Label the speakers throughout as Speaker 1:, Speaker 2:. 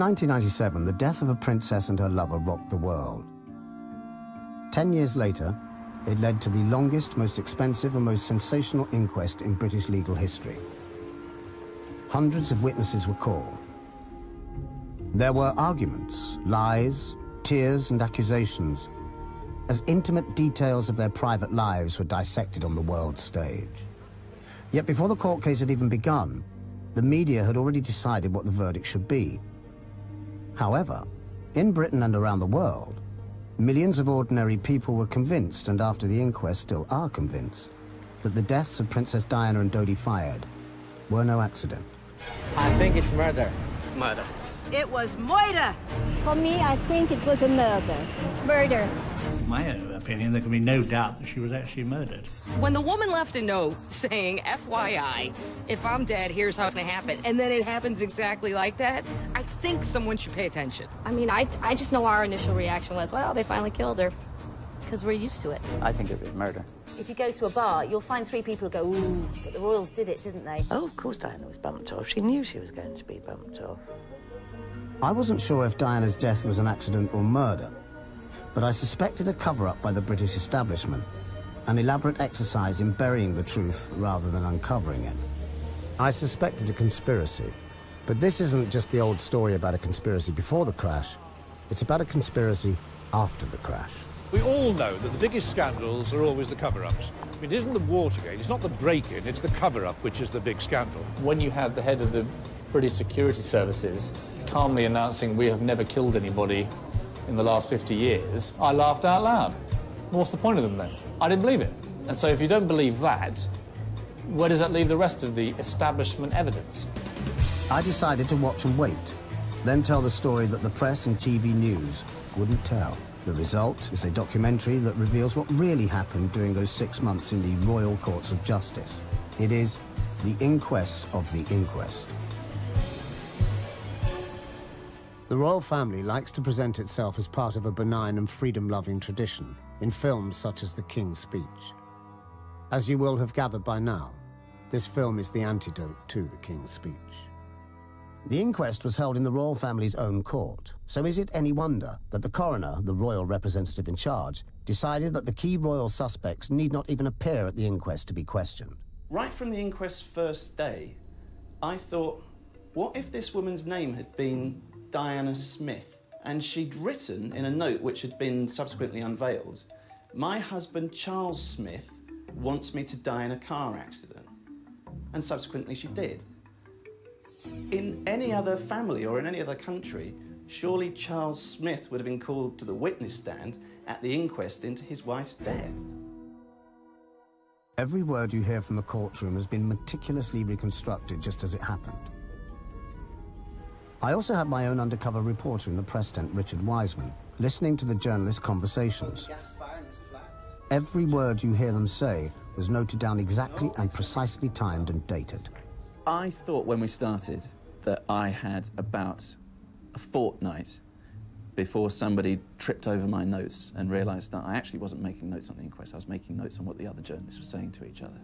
Speaker 1: 1997, the death of a princess and her lover rocked the world. 10 years later, it led to the longest, most expensive and most sensational inquest in British legal history. Hundreds of witnesses were called. There were arguments, lies, tears and accusations, as intimate details of their private lives were dissected on the world stage. Yet before the court case had even begun, the media had already decided what the verdict should be. However, in Britain and around the world, millions of ordinary people were convinced, and after the inquest still are convinced, that the deaths of Princess Diana and Dodi Fayed were no accident.
Speaker 2: I think it's murder.
Speaker 3: Murder.
Speaker 4: It was murder.
Speaker 5: For me, I think it was a murder.
Speaker 6: Murder.
Speaker 7: In my opinion, there can be no doubt that she was actually murdered.
Speaker 8: When the woman left a note saying, FYI, if I'm dead, here's how it's gonna happen, and then it happens exactly like that, I think someone should pay attention.
Speaker 6: I mean, I just know our initial reaction was, well, they finally killed her, because we're used to it.
Speaker 2: I think it was murder.
Speaker 9: If you go to a bar, you'll find 3 people who go, ooh, but the royals did it, didn't they?
Speaker 10: Oh, of course Diana was bumped off. She knew she was going to be bumped off.
Speaker 1: I wasn't sure if Diana's death was an accident or murder, but I suspected a cover-up by the British establishment, an elaborate exercise in burying the truth rather than uncovering it. I suspected a conspiracy, but this isn't just the old story about a conspiracy before the crash. It's about a conspiracy after the crash.
Speaker 11: We all know that the biggest scandals are always the cover-ups. I mean, it isn't the Watergate, it's not the break-in, it's the cover-up which is the big scandal.
Speaker 12: When you have the head of the British security services calmly announcing we have never killed anybody in the last 50 years, I laughed out loud. What's the point of them then? I didn't believe it. And so if you don't believe that, where does that leave the rest of the establishment evidence?
Speaker 1: I decided to watch and wait, then tell the story that the press and TV news wouldn't tell. The result is a documentary that reveals what really happened during those 6 months in the Royal Courts of Justice. It is the inquest of the inquest. The royal family likes to present itself as part of a benign and freedom-loving tradition in films such as The King's Speech. As you will have gathered by now, this film is the antidote to The King's Speech. The inquest was held in the royal family's own court, so is it any wonder that the coroner, the royal representative in charge, decided that the key royal suspects need not even appear at the inquest to be questioned?
Speaker 13: Right from the inquest's first day, I thought, what if this woman's name had been Diana Smith, and she'd written in a note which had been subsequently unveiled, my husband Charles Smith wants me to die in a car accident. And subsequently she did. In any other family or in any other country, surely Charles Smith would have been called to the witness stand at the inquest into his wife's death.
Speaker 1: Every word you hear from the courtroom has been meticulously reconstructed just as it happened. I also had my own undercover reporter in the press tent, Richard Wiseman, listening to the journalist conversations. Every word you hear them say was noted down exactly and precisely timed and dated.
Speaker 13: I thought when we started that I had about a fortnight before somebody tripped over my notes and realised that I actually wasn't making notes on the inquest, I was making notes on what the other journalists were saying to each other.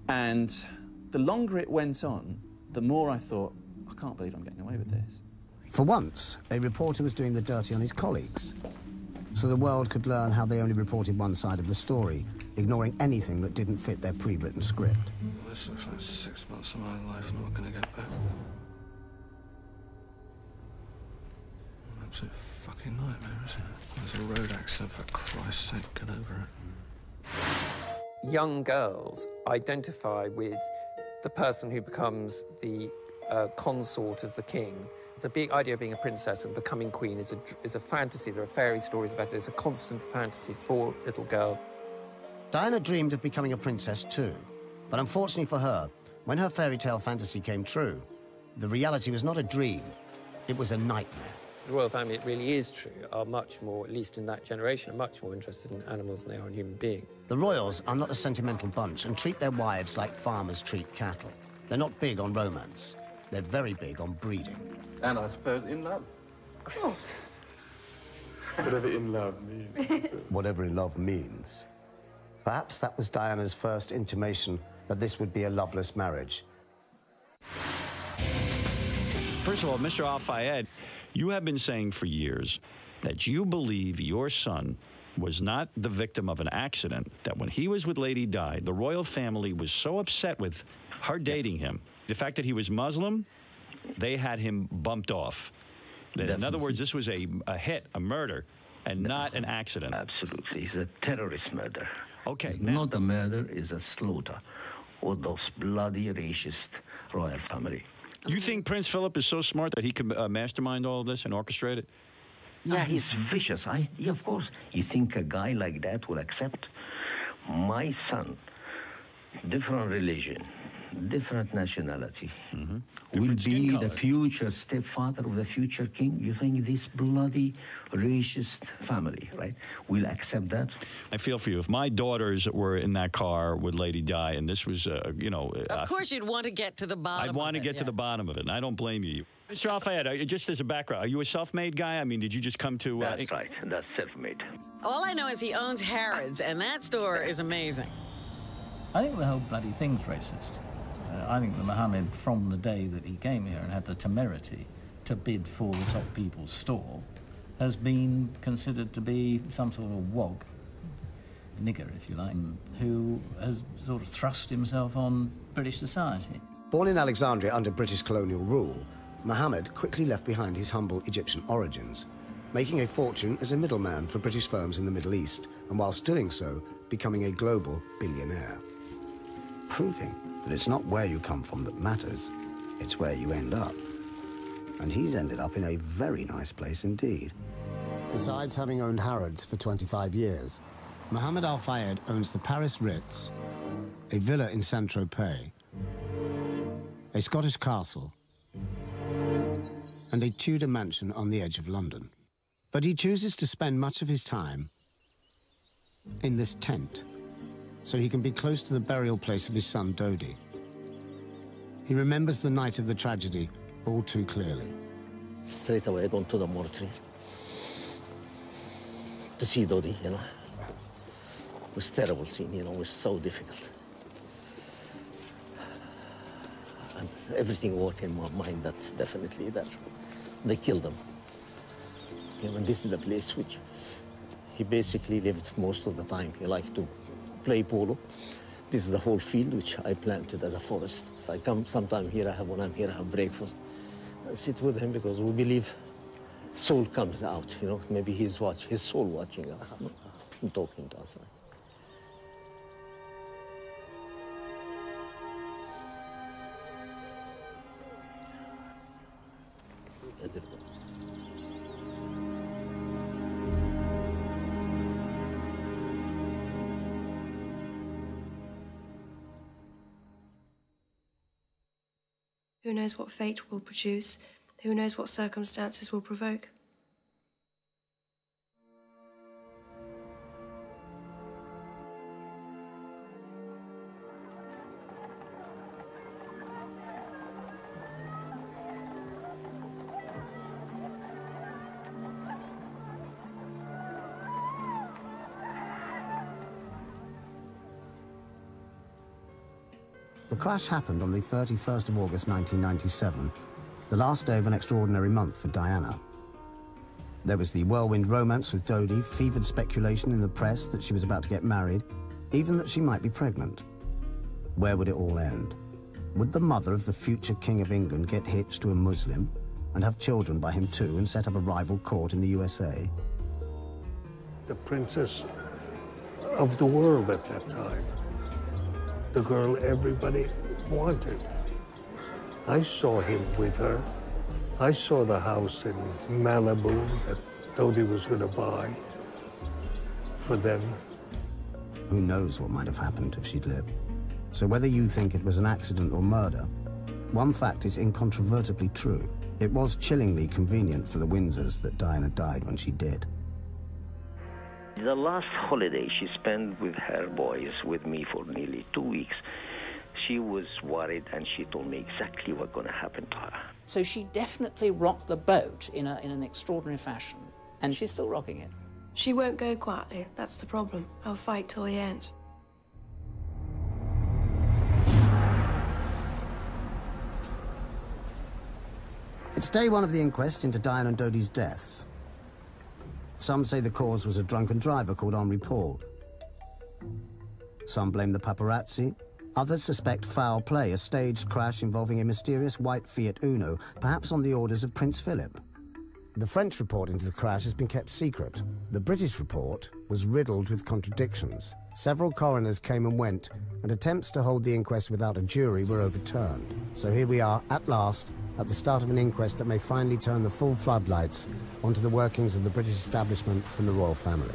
Speaker 13: And the longer it went on, the more I thought, I can't believe I'm getting away with this.
Speaker 1: For once, a reporter was doing the dirty on his colleagues, so the world could learn how they only reported one side of the story, ignoring anything that didn't fit their pre-written script.
Speaker 14: Well, this looks like 6 months of my life I'm not going to get back. An absolute fucking nightmare, isn't it? There's a road accident, for Christ's sake, get over it.
Speaker 15: Young girls identify with the person who becomes the consort of the king. The big idea of being a princess and becoming queen is a fantasy. There are fairy stories about it. It's a constant fantasy for little girls.
Speaker 1: Diana dreamed of becoming a princess too, but unfortunately for her, when her fairy tale fantasy came true, the reality was not a dream, it was a nightmare.
Speaker 15: The royal family, it really is true, are much more, at least in that generation, are much more interested in animals than they are in human beings.
Speaker 1: The royals are not a sentimental bunch and treat their wives like farmers treat cattle. They're not big on romance. They're very big on breeding.
Speaker 14: And I suppose in love.
Speaker 5: Oh.
Speaker 14: Whatever in love means.
Speaker 1: Whatever in love means. Perhaps that was Diana's first intimation that this would be a loveless marriage.
Speaker 3: First of all, Mr. Al-Fayed, you have been saying for years that you believe your son was not the victim of an accident, that when he was with Lady Di, the royal family was so upset with her dating him. The fact that he was Muslim, they had him bumped off. In other words, this was a hit, a murder, and not an accident.
Speaker 16: Absolutely. It's a terrorist murder.
Speaker 3: Okay.
Speaker 16: It's not a murder, it's a slaughter of those bloody racist royal family.
Speaker 3: You think Prince Philip is so smart that he can mastermind all of this and orchestrate it?
Speaker 16: Yeah, he's vicious. Yeah, of course. You think a guy like that will accept? My son, different religion, different nationality, will be the future stepfather of the future king? You think this bloody racist family, right, will accept that?
Speaker 3: I feel for you. If my daughters were in that car with Lady Di and this was, you know...
Speaker 17: Of course you'd want to get to the bottom of it.
Speaker 3: I'd want to get to the bottom of it, and I don't blame you. Mr. Al-Fayed, just as a background, are you a self-made guy? I mean, did you just come to...
Speaker 16: That's right. That's self-made.
Speaker 17: All I know is he owns Harrods, and that store is amazing.
Speaker 18: I think the whole bloody thing's racist. I think that Mohamed, from the day that he came here and had the temerity to bid for the top people's store, has been considered to be some sort of wog, nigger, if you like, who has sort of thrust himself on British society.
Speaker 1: Born in Alexandria under British colonial rule, Mohamed quickly left behind his humble Egyptian origins, making a fortune as a middleman for British firms in the Middle East, and whilst doing so, becoming a global billionaire. Proving that it's not where you come from that matters, it's where you end up. And he's ended up in a very nice place indeed. Besides having owned Harrods for 25 years, Mohamed Al-Fayed owns the Paris Ritz, a villa in Saint-Tropez, a Scottish castle, and a Tudor mansion on the edge of London. But he chooses to spend much of his time in this tent, so he can be close to the burial place of his son, Dodi. He remembers the night of the tragedy all too clearly.
Speaker 19: Straight away, I gone to the mortuary to see Dodi, you know. It was a terrible scene, you know, it was so difficult. And everything worked in my mind that's definitely that they killed him. You know, and this is the place which he basically lived most of the time. He liked to play polo. This is the whole field which I planted as a forest. I come sometime here, when I'm here, I have breakfast. I sit with him because we believe soul comes out, you know. Maybe his soul watching us, and talking to us. It's difficult.
Speaker 20: Who knows what fate will produce? Who knows what circumstances will provoke?
Speaker 1: The crash happened on the 31st of August 1997, the last day of an extraordinary month for Diana. There was the whirlwind romance with Dodi, fevered speculation in the press that she was about to get married, even that she might be pregnant. Where would it all end? Would the mother of the future King of England get hitched to a Muslim and have children by him too and set up a rival court in the USA?
Speaker 21: The princess of the world at that time. The girl everybody wanted. I saw him with her. I saw the house in Malibu that Dodi was going to buy for them.
Speaker 1: Who knows what might have happened if she'd lived? So whether you think it was an accident or murder, one fact is incontrovertibly true. It was chillingly convenient for the Windsors that Diana died when she did.
Speaker 16: The last holiday she spent with her boys with me for nearly 2 weeks. She was worried and she told me exactly what's going to happen to her.
Speaker 22: So she definitely rocked the boat in an extraordinary fashion, and she's still rocking it.
Speaker 20: She won't go quietly, that's the problem. I'll fight till the end.
Speaker 1: It's day one of the inquest into Diane and Dodi's deaths. Some say the cause was a drunken driver called Henri Paul. Some blame the paparazzi. Others suspect foul play, a staged crash involving a mysterious white Fiat Uno, perhaps on the orders of Prince Philip. The French report into the crash has been kept secret. The British report was riddled with contradictions. Several coroners came and went, and attempts to hold the inquest without a jury were overturned. So here we are, at last, at the start of an inquest that may finally turn the full floodlights onto the workings of the British establishment and the royal family.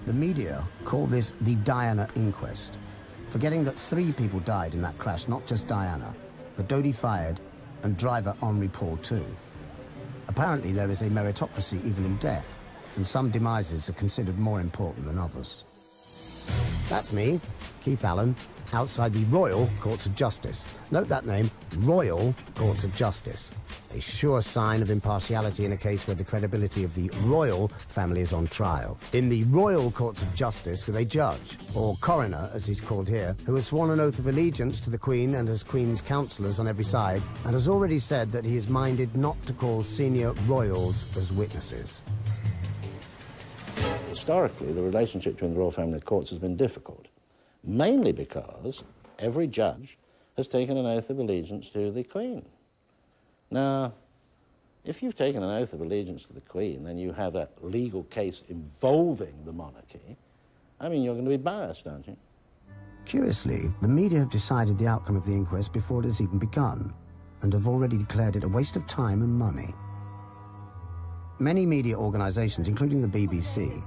Speaker 1: The media call this the Diana inquest, forgetting that 3 people died in that crash, not just Diana, but Dodi Fayed and driver Henri Paul too. Apparently there is a meritocracy even in death, and some demises are considered more important than others. That's me, Keith Allen, outside the Royal Courts of Justice. Note that name, Royal Courts of Justice. A sure sign of impartiality in a case where the credibility of the royal family is on trial. In the Royal Courts of Justice with a judge, or coroner as he's called here, who has sworn an oath of allegiance to the Queen and as Queen's counsellors on every side, and has already said that he is minded not to call senior royals as witnesses.
Speaker 4: Historically, the relationship between the royal family and the courts has been difficult, mainly because every judge has taken an oath of allegiance to the Queen. Now, if you've taken an oath of allegiance to the Queen and you have a legal case involving the monarchy, I mean, you're going to be biased, aren't you?
Speaker 1: Curiously, the media have decided the outcome of the inquest before it has even begun, and have already declared it a waste of time and money. Many media organisations, including the BBC,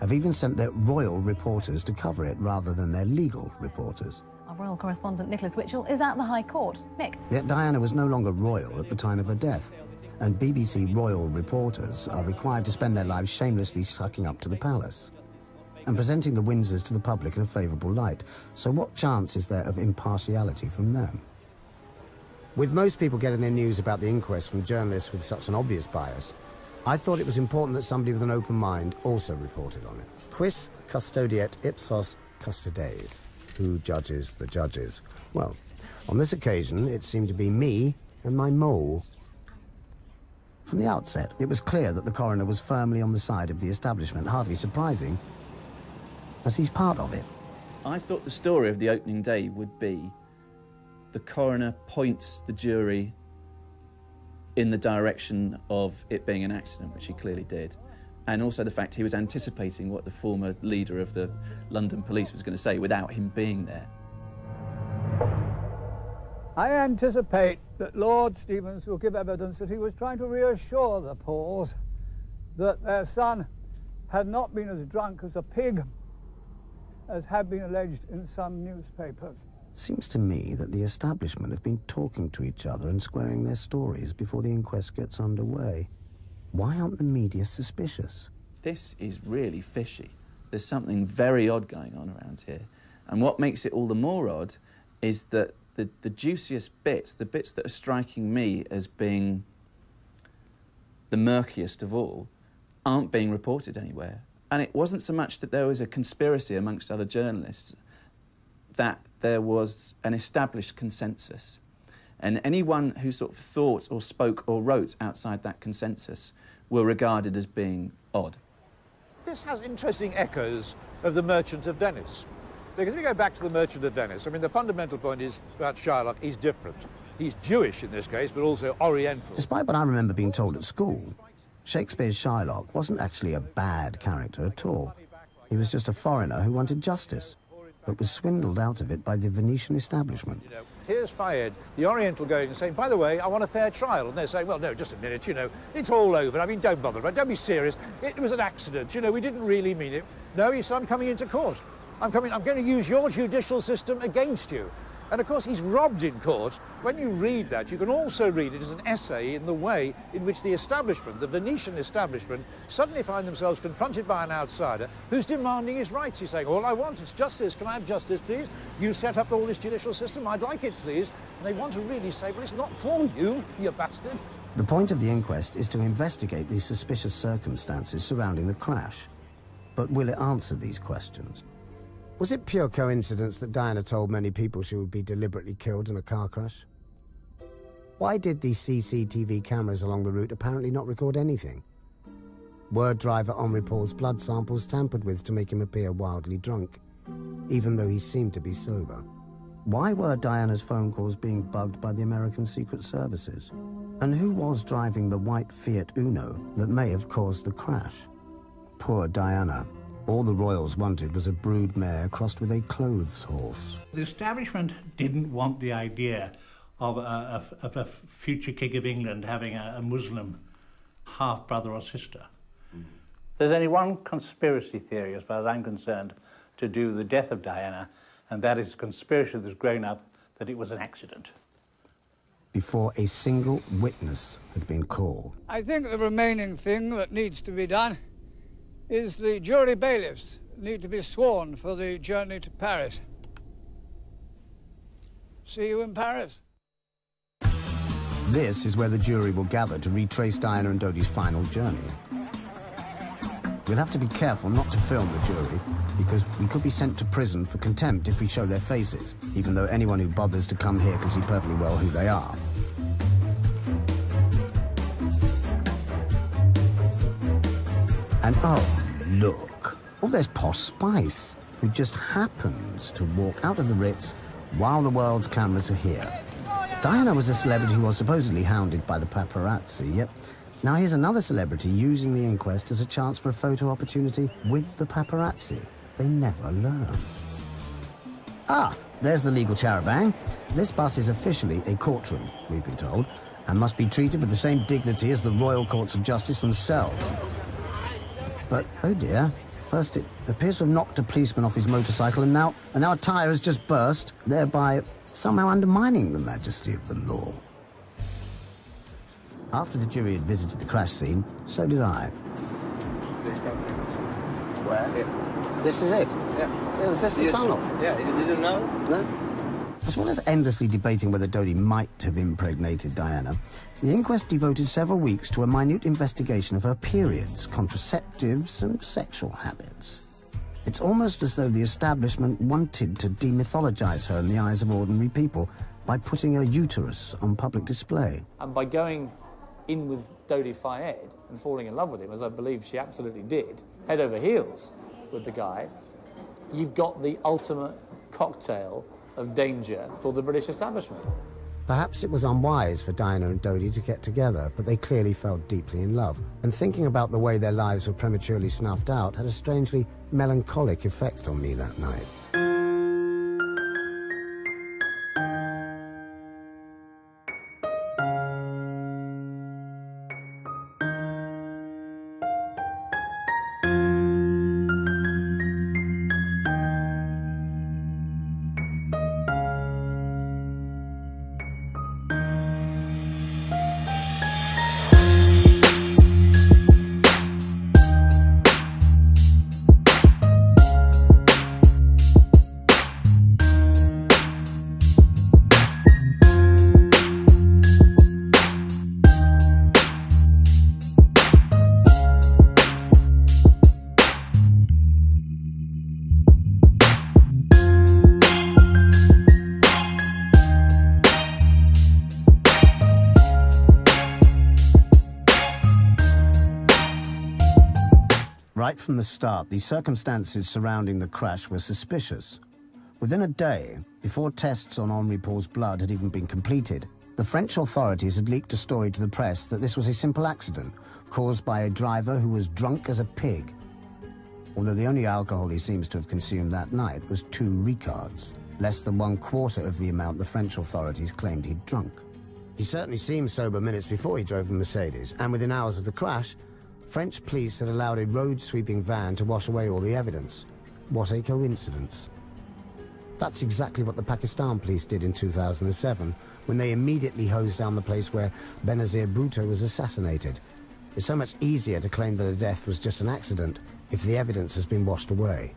Speaker 1: have even sent their royal reporters to cover it rather than their legal reporters.
Speaker 7: Our royal correspondent Nicholas Witchell is at the High Court. Nick.
Speaker 1: Yet Diana was no longer royal at the time of her death, and BBC royal reporters are required to spend their lives shamelessly sucking up to the palace and presenting the Windsors to the public in a favourable light. So what chance is there of impartiality from them? With most people getting their news about the inquest from journalists with such an obvious bias, I thought it was important that somebody with an open mind also reported on it. Quis custodiet ipsos custodes? Who judges the judges? Well, on this occasion, it seemed to be me and my mole. From the outset, it was clear that the coroner was firmly on the side of the establishment, hardly surprising, as he's part of it.
Speaker 13: I thought the story of the opening day would be the coroner points the jury in the direction of it being an accident, which he clearly did, and also the fact he was anticipating what the former leader of the London police was going to say without him being there.
Speaker 23: I anticipate that Lord Stevens will give evidence that he was trying to reassure the Pauls that their son had not been as drunk as a pig as had been alleged in some newspapers.
Speaker 1: Seems to me that the establishment have been talking to each other and squaring their stories before the inquest gets underway. Why aren't the media suspicious?
Speaker 13: This is really fishy. There's something very odd going on around here. And what makes it all the more odd is that the juiciest bits, the bits that are striking me as being the murkiest of all, aren't being reported anywhere. And it wasn't so much that there was a conspiracy amongst other journalists, that there was an established consensus. And anyone who sort of thought or spoke or wrote outside that consensus were regarded as being odd.
Speaker 11: This has interesting echoes of The Merchant of Venice. Because if you go back to The Merchant of Venice, I mean, the fundamental point is about Shylock, he's different. He's Jewish in this case, but also Oriental.
Speaker 1: Despite what I remember being told at school, Shakespeare's Shylock wasn't actually a bad character at all. He was just a foreigner who wanted justice, but was swindled out of it by the Venetian establishment.
Speaker 11: You know, here's Fayed, the Oriental, going and saying, by the way, I want a fair trial. And they're saying, well, no, just a minute, you know, it's all over. I mean, don't bother about it. Don't be serious. It was an accident. You know, we didn't really mean it. No, he said, I'm coming into court. I'm going to use your judicial system against you. And of course, he's robbed in court. When you read that, you can also read it as an essay in the way in which the establishment, the Venetian establishment, suddenly find themselves confronted by an outsider who's demanding his rights. He's saying, all I want is justice. Can I have justice, please? You set up all this judicial system. I'd like it, please. And they want to really say, well, it's not for you, you bastard.
Speaker 1: The point of the inquest is to investigate the suspicious circumstances surrounding the crash. But will it answer these questions? Was it pure coincidence that Diana told many people she would be deliberately killed in a car crash? Why did the CCTV cameras along the route apparently not record anything? Were driver Henri Paul's blood samples tampered with to make him appear wildly drunk, even though he seemed to be sober? Why were Diana's phone calls being bugged by the American Secret Services? And who was driving the white Fiat Uno that may have caused the crash? Poor Diana. All the royals wanted was a brood mare crossed with a clothes horse.
Speaker 2: The establishment didn't want the idea of a future King of England having a Muslim half-brother or sister. There's only one conspiracy theory, as far as I'm concerned, to do with the death of Diana, and that is a conspiracy that's grown up that it was an accident.
Speaker 1: Before a single witness had been called.
Speaker 23: I think the remaining thing that needs to be done is the jury bailiffs need to be sworn for the journey to Paris. See you in Paris.
Speaker 1: This is where the jury will gather to retrace Diana and Dodi's final journey. We'll have to be careful not to film the jury, because we could be sent to prison for contempt if we show their faces, even though anyone who bothers to come here can see perfectly well who they are. And oh, look. Oh, there's Posh Spice, who just happens to walk out of the Ritz while the world's cameras are here. Diana was a celebrity who was supposedly hounded by the paparazzi, yep. Now here's another celebrity using the inquest as a chance for a photo opportunity with the paparazzi. They never learn. Ah, there's the legal charabanc. This bus is officially a courtroom, we've been told, and must be treated with the same dignity as the royal courts of justice themselves. But, oh dear, first it appears to have knocked a policeman off his motorcycle, and now a tyre has just burst, thereby somehow undermining the majesty of the law. After the jury had visited the crash scene, so did I.
Speaker 6: They stopped here.
Speaker 1: Where?
Speaker 6: Yeah.
Speaker 1: This is it?
Speaker 6: Yeah.
Speaker 1: Is this the tunnel?
Speaker 6: Yeah, you didn't know?
Speaker 1: No. As well as endlessly debating whether Dodi might have impregnated Diana, the inquest devoted several weeks to a minute investigation of her periods, contraceptives, and sexual habits. It's almost as though the establishment wanted to demythologize her in the eyes of ordinary people by putting her uterus on public display.
Speaker 12: And by going in with Dodi Fayed and falling in love with him, as I believe she absolutely did, head over heels with the guy, you've got the ultimate cocktail of danger for the British establishment.
Speaker 1: Perhaps it was unwise for Diana and Dodi to get together, but they clearly fell deeply in love. And thinking about the way their lives were prematurely snuffed out had a strangely melancholic effect on me that night. Right from the start, the circumstances surrounding the crash were suspicious. Within a day, before tests on Henri Paul's blood had even been completed, the French authorities had leaked a story to the press that this was a simple accident caused by a driver who was drunk as a pig. Although the only alcohol he seems to have consumed that night was 2 Ricards, less than 1/4 of the amount the French authorities claimed he'd drunk. He certainly seemed sober minutes before he drove a Mercedes, and within hours of the crash, French police had allowed a road-sweeping van to wash away all the evidence. What a coincidence. That's exactly what the Pakistan police did in 2007, when they immediately hosed down the place where Benazir Bhutto was assassinated. It's so much easier to claim that a death was just an accident if the evidence has been washed away.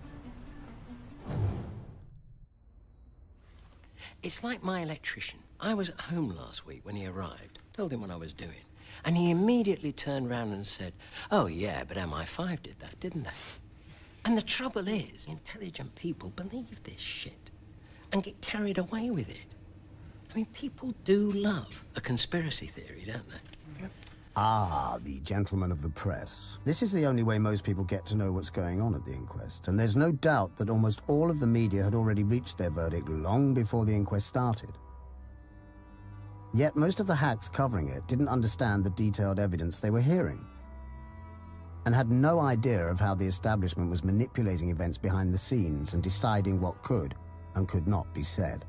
Speaker 8: It's like my electrician. I was at home last week when he arrived, told him what I was doing, and he immediately turned round and said, "Oh yeah, but MI5 did that, didn't they?" And the trouble is, intelligent people believe this shit and get carried away with it. I mean, people do love a conspiracy theory, don't they? Yep.
Speaker 1: Ah, the gentleman of the press. This is the only way most people get to know what's going on at the inquest, and there's no doubt that almost all of the media had already reached their verdict long before the inquest started. Yet most of the hacks covering it didn't understand the detailed evidence they were hearing, and had no idea of how the establishment was manipulating events behind the scenes and deciding what could and could not be said.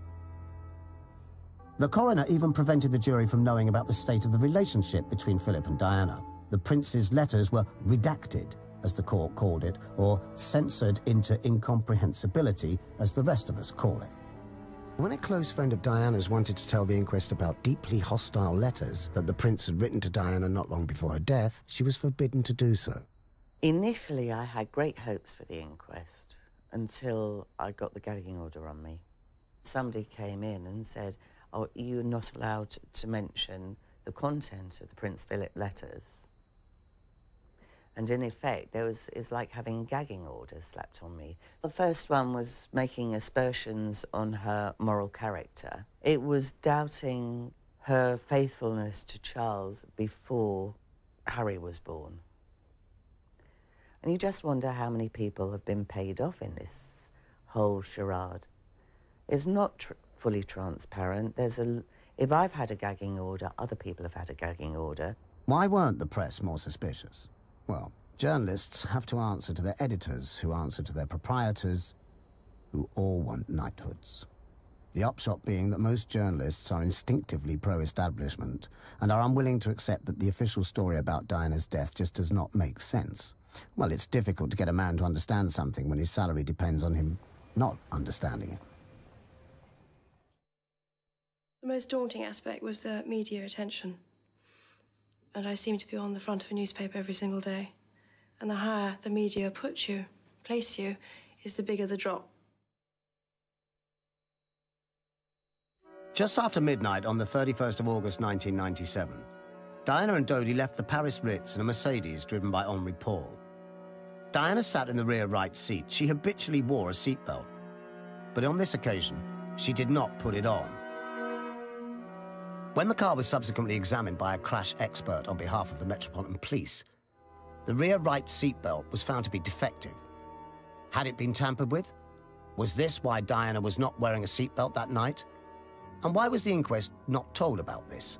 Speaker 1: The coroner even prevented the jury from knowing about the state of the relationship between Philip and Diana. The prince's letters were redacted, as the court called it, or censored into incomprehensibility, as the rest of us call it. When a close friend of Diana's wanted to tell the inquest about deeply hostile letters that the prince had written to Diana not long before her death, she was forbidden to do so.
Speaker 9: Initially, I had great hopes for the inquest until I got the gagging order on me. Somebody came in and said, "Oh, you're not allowed to mention the content of the Prince Philip letters." And in effect, it's like having gagging orders slapped on me. The first one was making aspersions on her moral character. It was doubting her faithfulness to Charles before Harry was born. And you just wonder how many people have been paid off in this whole charade. It's not fully transparent. If I've had a gagging order, other people have had a gagging order.
Speaker 1: Why weren't the press more suspicious? Well, journalists have to answer to their editors, who answer to their proprietors, who all want knighthoods. The upshot being that most journalists are instinctively pro-establishment and are unwilling to accept that the official story about Diana's death just does not make sense. Well, it's difficult to get a man to understand something when his salary depends on him not understanding it.
Speaker 20: The most daunting aspect was the media attention. And I seemed to be on the front of a newspaper every single day. And the higher the media place you, is the bigger the drop.
Speaker 1: Just after midnight on the 31st of August 1997, Diana and Dodi left the Paris Ritz in a Mercedes driven by Henri Paul. Diana sat in the rear right seat. She habitually wore a seatbelt, but on this occasion, she did not put it on. When the car was subsequently examined by a crash expert on behalf of the Metropolitan Police, the rear right seatbelt was found to be defective. Had it been tampered with? Was this why Diana was not wearing a seatbelt that night? And why was the inquest not told about this?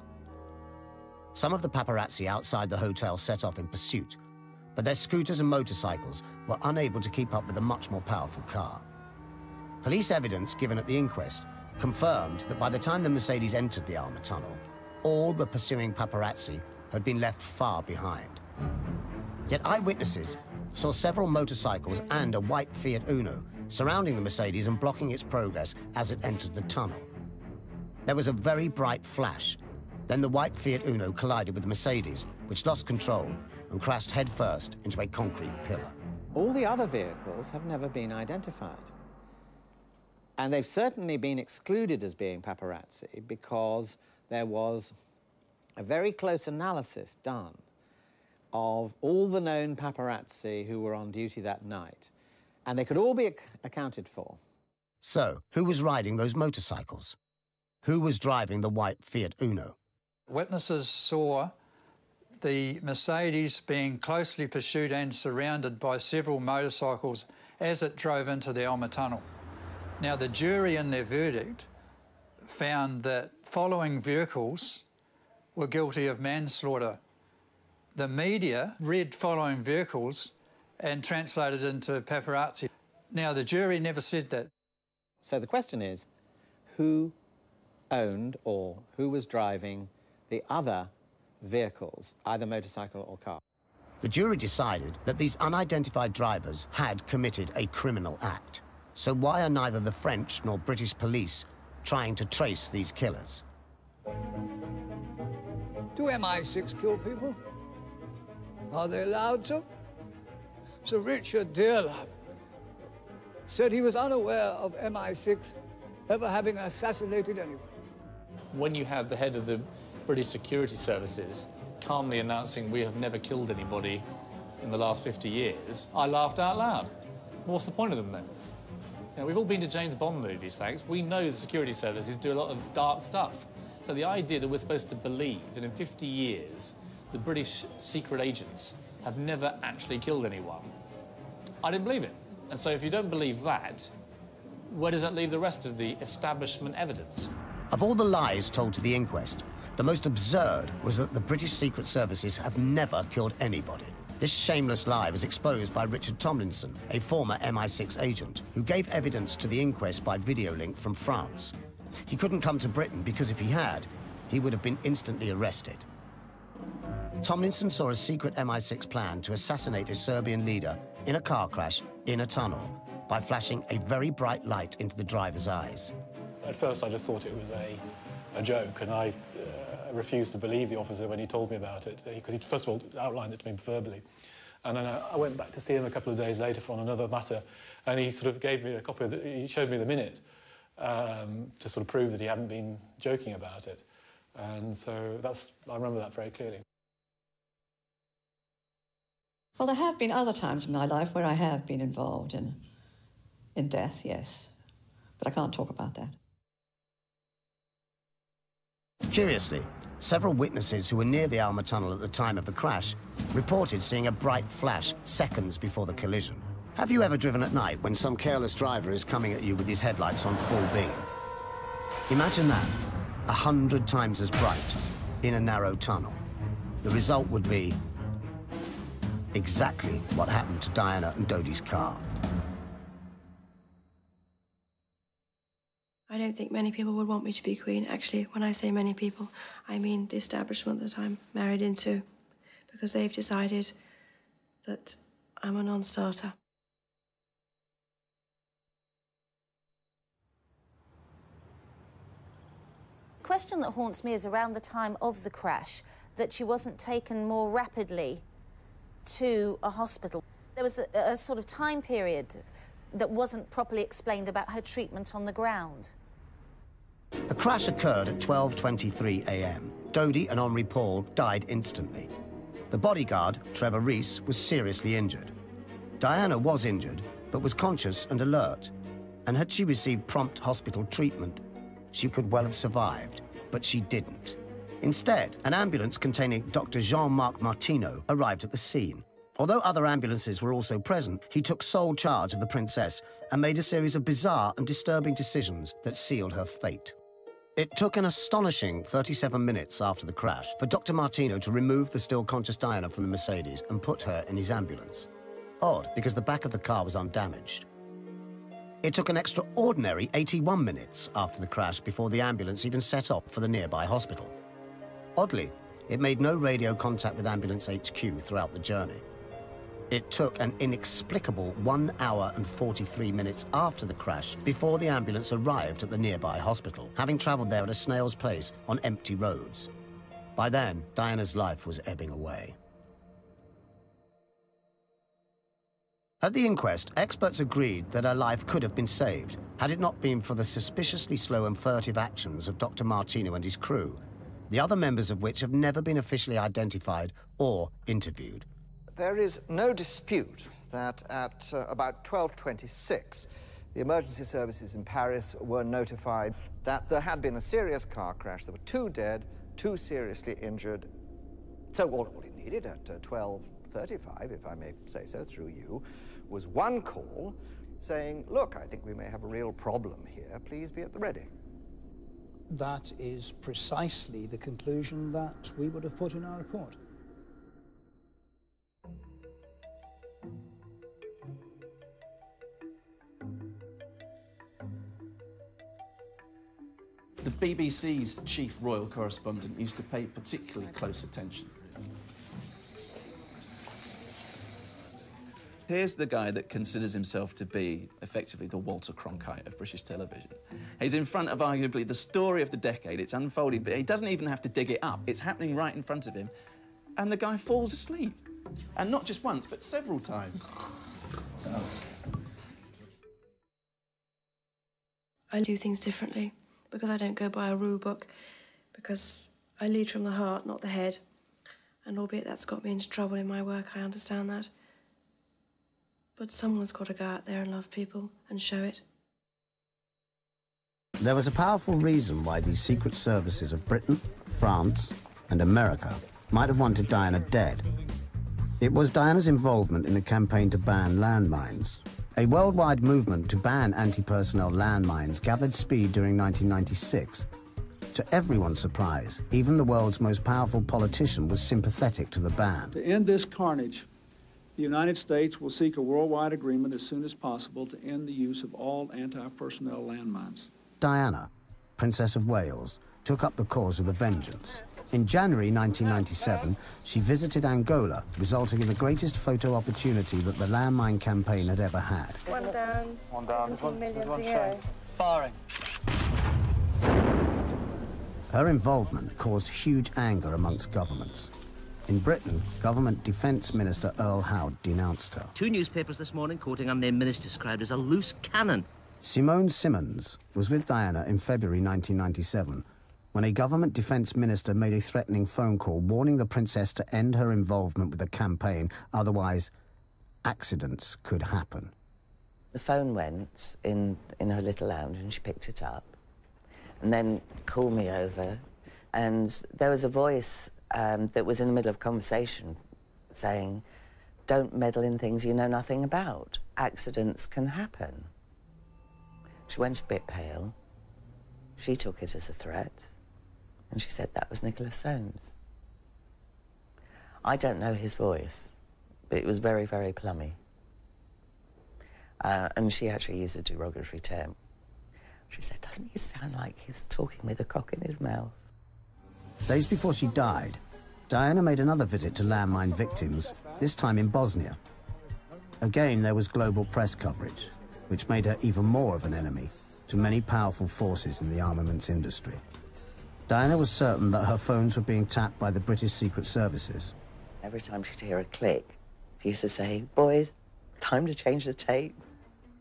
Speaker 1: Some of the paparazzi outside the hotel set off in pursuit, but their scooters and motorcycles were unable to keep up with a much more powerful car. Police evidence given at the inquest confirmed that by the time the Mercedes entered the Alma Tunnel, all the pursuing paparazzi had been left far behind. Yet eyewitnesses saw several motorcycles and a white Fiat Uno surrounding the Mercedes and blocking its progress as it entered the tunnel. There was a very bright flash. Then the white Fiat Uno collided with the Mercedes, which lost control and crashed headfirst into a concrete pillar.
Speaker 22: All the other vehicles have never been identified. And they've certainly been excluded as being paparazzi because there was a very close analysis done of all the known paparazzi who were on duty that night, and they could all be accounted for.
Speaker 1: So, who was riding those motorcycles? Who was driving the white Fiat Uno?
Speaker 10: Witnesses saw the Mercedes being closely pursued and surrounded by several motorcycles as it drove into the Alma Tunnel. Now, the jury in their verdict found that following vehicles were guilty of manslaughter. The media read following vehicles and translated into paparazzi. Now, the jury never said that.
Speaker 22: So the question is, who owned or who was driving the other vehicles, either motorcycle or car?
Speaker 1: The jury decided that these unidentified drivers had committed a criminal act. So why are neither the French nor British police trying to trace these killers?
Speaker 23: Do MI6 kill people? Are they allowed to? Sir Richard Dearlap said he was unaware of MI6 ever having assassinated anyone.
Speaker 12: When you have the head of the British security services calmly announcing we have never killed anybody in the last 50 years, I laughed out loud. What's the point of them then? You know, we've all been to James Bond movies, thanks. We know the security services do a lot of dark stuff. So the idea that we're supposed to believe that in 50 years the British secret agents have never actually killed anyone, I didn't believe it. And so if you don't believe that, where does that leave the rest of the establishment evidence?
Speaker 1: Of all the lies told to the inquest, the most absurd was that the British Secret Services have never killed anybody. This shameless lie was exposed by Richard Tomlinson, a former MI6 agent, who gave evidence to the inquest by video link from France. He couldn't come to Britain because if he had, he would have been instantly arrested. Tomlinson saw a secret MI6 plan to assassinate a Serbian leader in a car crash in a tunnel by flashing a very bright light into the driver's eyes.
Speaker 12: At first, I just thought it was a joke, and I refused to believe the officer when he told me about it, because he first of all outlined it to me verbally. And then I went back to see him a couple of days later on another matter, and he sort of gave me a copy of he showed me the minute to sort of prove that he hadn't been joking about it. And so I remember that very clearly.
Speaker 5: Well, there have been other times in my life where I have been involved in death, yes. But I can't talk about that.
Speaker 1: Curiously, several witnesses who were near the Alma Tunnel at the time of the crash reported seeing a bright flash seconds before the collision. Have you ever driven at night when some careless driver is coming at you with his headlights on full beam? Imagine that, 100 times as bright, in a narrow tunnel. The result would be exactly what happened to Diana and Dodi's car.
Speaker 20: I don't think many people would want me to be Queen. Actually, when I say many people, I mean the establishment that I'm married into, because they've decided that I'm a non-starter.
Speaker 14: The question that haunts me is around the time of the crash, that she wasn't taken more rapidly to a hospital. There was a sort of time period that wasn't properly explained about her treatment on the ground.
Speaker 1: The crash occurred at 12:23 a.m. Dodi and Henri Paul died instantly. The bodyguard, Trevor Rees, was seriously injured. Diana was injured, but was conscious and alert. And had she received prompt hospital treatment, she could well have survived, but she didn't. Instead, an ambulance containing Dr. Jean-Marc Martineau arrived at the scene. Although other ambulances were also present, he took sole charge of the princess and made a series of bizarre and disturbing decisions that sealed her fate. It took an astonishing 37 minutes after the crash for Dr. Martineau to remove the still conscious Diana from the Mercedes and put her in his ambulance. Odd, because the back of the car was undamaged. It took an extraordinary 81 minutes after the crash before the ambulance even set off for the nearby hospital. Oddly, it made no radio contact with Ambulance HQ throughout the journey. It took an inexplicable 1 hour and 43 minutes after the crash before the ambulance arrived at the nearby hospital, having travelled there at a snail's pace on empty roads. By then, Diana's life was ebbing away. At the inquest, experts agreed that her life could have been saved had it not been for the suspiciously slow and furtive actions of Dr. Martineau and his crew, the other members of which have never been officially identified or interviewed.
Speaker 15: There is no dispute that at about 12:26, the emergency services in Paris were notified that there had been a serious car crash. There were 2 dead, 2 seriously injured. So all it needed at 12:35, if I may say so through you, was 1 call saying, look, I think we may have a real problem here. Please be at the ready.
Speaker 24: That is precisely the conclusion that we would have put in our report.
Speaker 13: The BBC's chief royal correspondent used to pay particularly close attention. Here's the guy that considers himself to be effectively the Walter Cronkite of British television. He's in front of arguably the story of the decade. It's unfolding, but he doesn't even have to dig it up. It's happening right in front of him. And the guy falls asleep. And not just once, but several times.
Speaker 20: I do things differently because I don't go by a rule book, because I lead from the heart, not the head. And albeit that's got me into trouble in my work, I understand that. But someone's got to go out there and love people and show it.
Speaker 1: There was a powerful reason why the secret services of Britain, France, and America might have wanted Diana dead. It was Diana's involvement in the campaign to ban landmines. A worldwide movement to ban anti-personnel landmines gathered speed during 1996. To everyone's surprise, even the world's most powerful politician was sympathetic to the ban.
Speaker 3: To end this carnage, the United States will seek a worldwide agreement as soon as possible to end the use of all anti-personnel landmines.
Speaker 1: Diana, Princess of Wales, took up the cause with a vengeance. In January 1997, she visited Angola, resulting in the greatest photo opportunity that the landmine campaign had ever had.
Speaker 20: One down. 17 million to go.
Speaker 6: Firing.
Speaker 1: Her involvement caused huge anger amongst governments. In Britain, Government Defence Minister Earl Howe denounced her.
Speaker 17: 2 newspapers this morning quoting unnamed minister described as a loose cannon.
Speaker 1: Simone Simmons was with Diana in February 1997 when a government defence minister made a threatening phone call warning the princess to end her involvement with the campaign, otherwise accidents could happen.
Speaker 9: The phone went in her little lounge and she picked it up and then called me over, and there was a voice that was in the middle of a conversation saying, "Don't meddle in things you know nothing about. Accidents can happen." She went a bit pale. She took it as a threat, and she said that was Nicholas Soames. I don't know his voice, but it was very, very plummy. And she actually used a derogatory term. She said, "Doesn't he sound like he's talking with a cock in his mouth?"
Speaker 1: Days before she died, Diana made another visit to landmine victims, this time in Bosnia. Again, there was global press coverage, which made her even more of an enemy to many powerful forces in the armaments industry. Diana was certain that her phones were being tapped by the British Secret Services.
Speaker 9: Every time she'd hear a click, she used to say, "Boys, time to change the tape."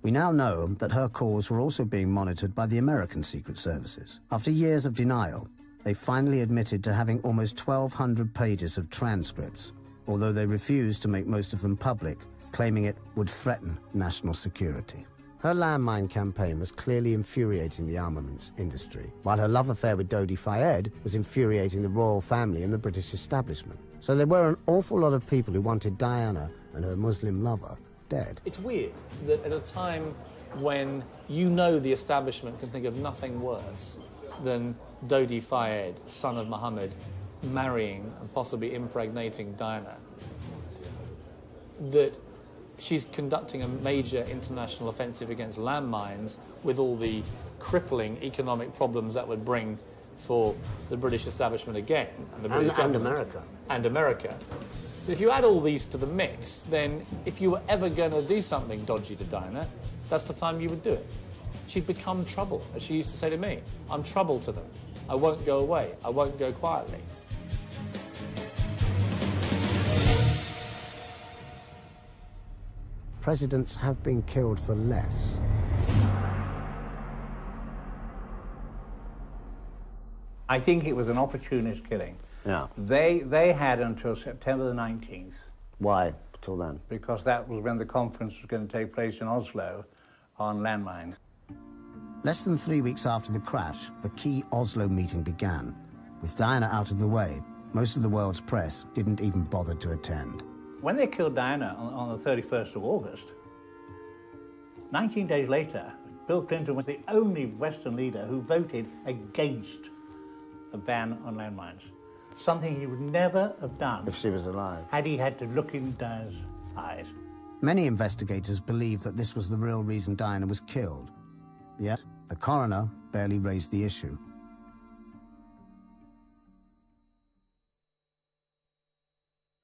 Speaker 1: We now know that her calls were also being monitored by the American Secret Services. After years of denial, they finally admitted to having almost 1,200 pages of transcripts, although they refused to make most of them public, claiming it would threaten national security. Her landmine campaign was clearly infuriating the armaments industry, while her love affair with Dodi Fayed was infuriating the royal family and the British establishment. So there were an awful lot of people who wanted Diana and her Muslim lover dead.
Speaker 12: It's weird that at a time when you know the establishment can think of nothing worse than Dodi Fayed, son of Mohamed, marrying and possibly impregnating Diana, that she's conducting a major international offensive against landmines with all the crippling economic problems that would bring for the British establishment again, and the British government.
Speaker 1: America.
Speaker 12: And America. But if you add all these to the mix, then if you were ever going to do something dodgy to Diana, that's the time you would do it. She'd become trouble, as she used to say to me. "I'm trouble to them. I won't go away. I won't go quietly."
Speaker 1: Presidents have been killed for less.
Speaker 2: I think it was an opportunist killing.
Speaker 1: Yeah.
Speaker 2: They had until September the 19th.
Speaker 1: Why till then?
Speaker 2: Because that was when the conference was going to take place in Oslo on landmines.
Speaker 1: Less than 3 weeks after the crash, the key Oslo meeting began. With Diana out of the way, most of the world's press didn't even bother to attend.
Speaker 2: When they killed Diana on the 31st of August, 19 days later, Bill Clinton was the only Western leader who voted against a ban on landmines. Something he would never have done
Speaker 1: if she was alive,
Speaker 2: had he had to look in Diana's eyes.
Speaker 1: Many investigators believe that this was the real reason Diana was killed. Yet, the coroner barely raised the issue.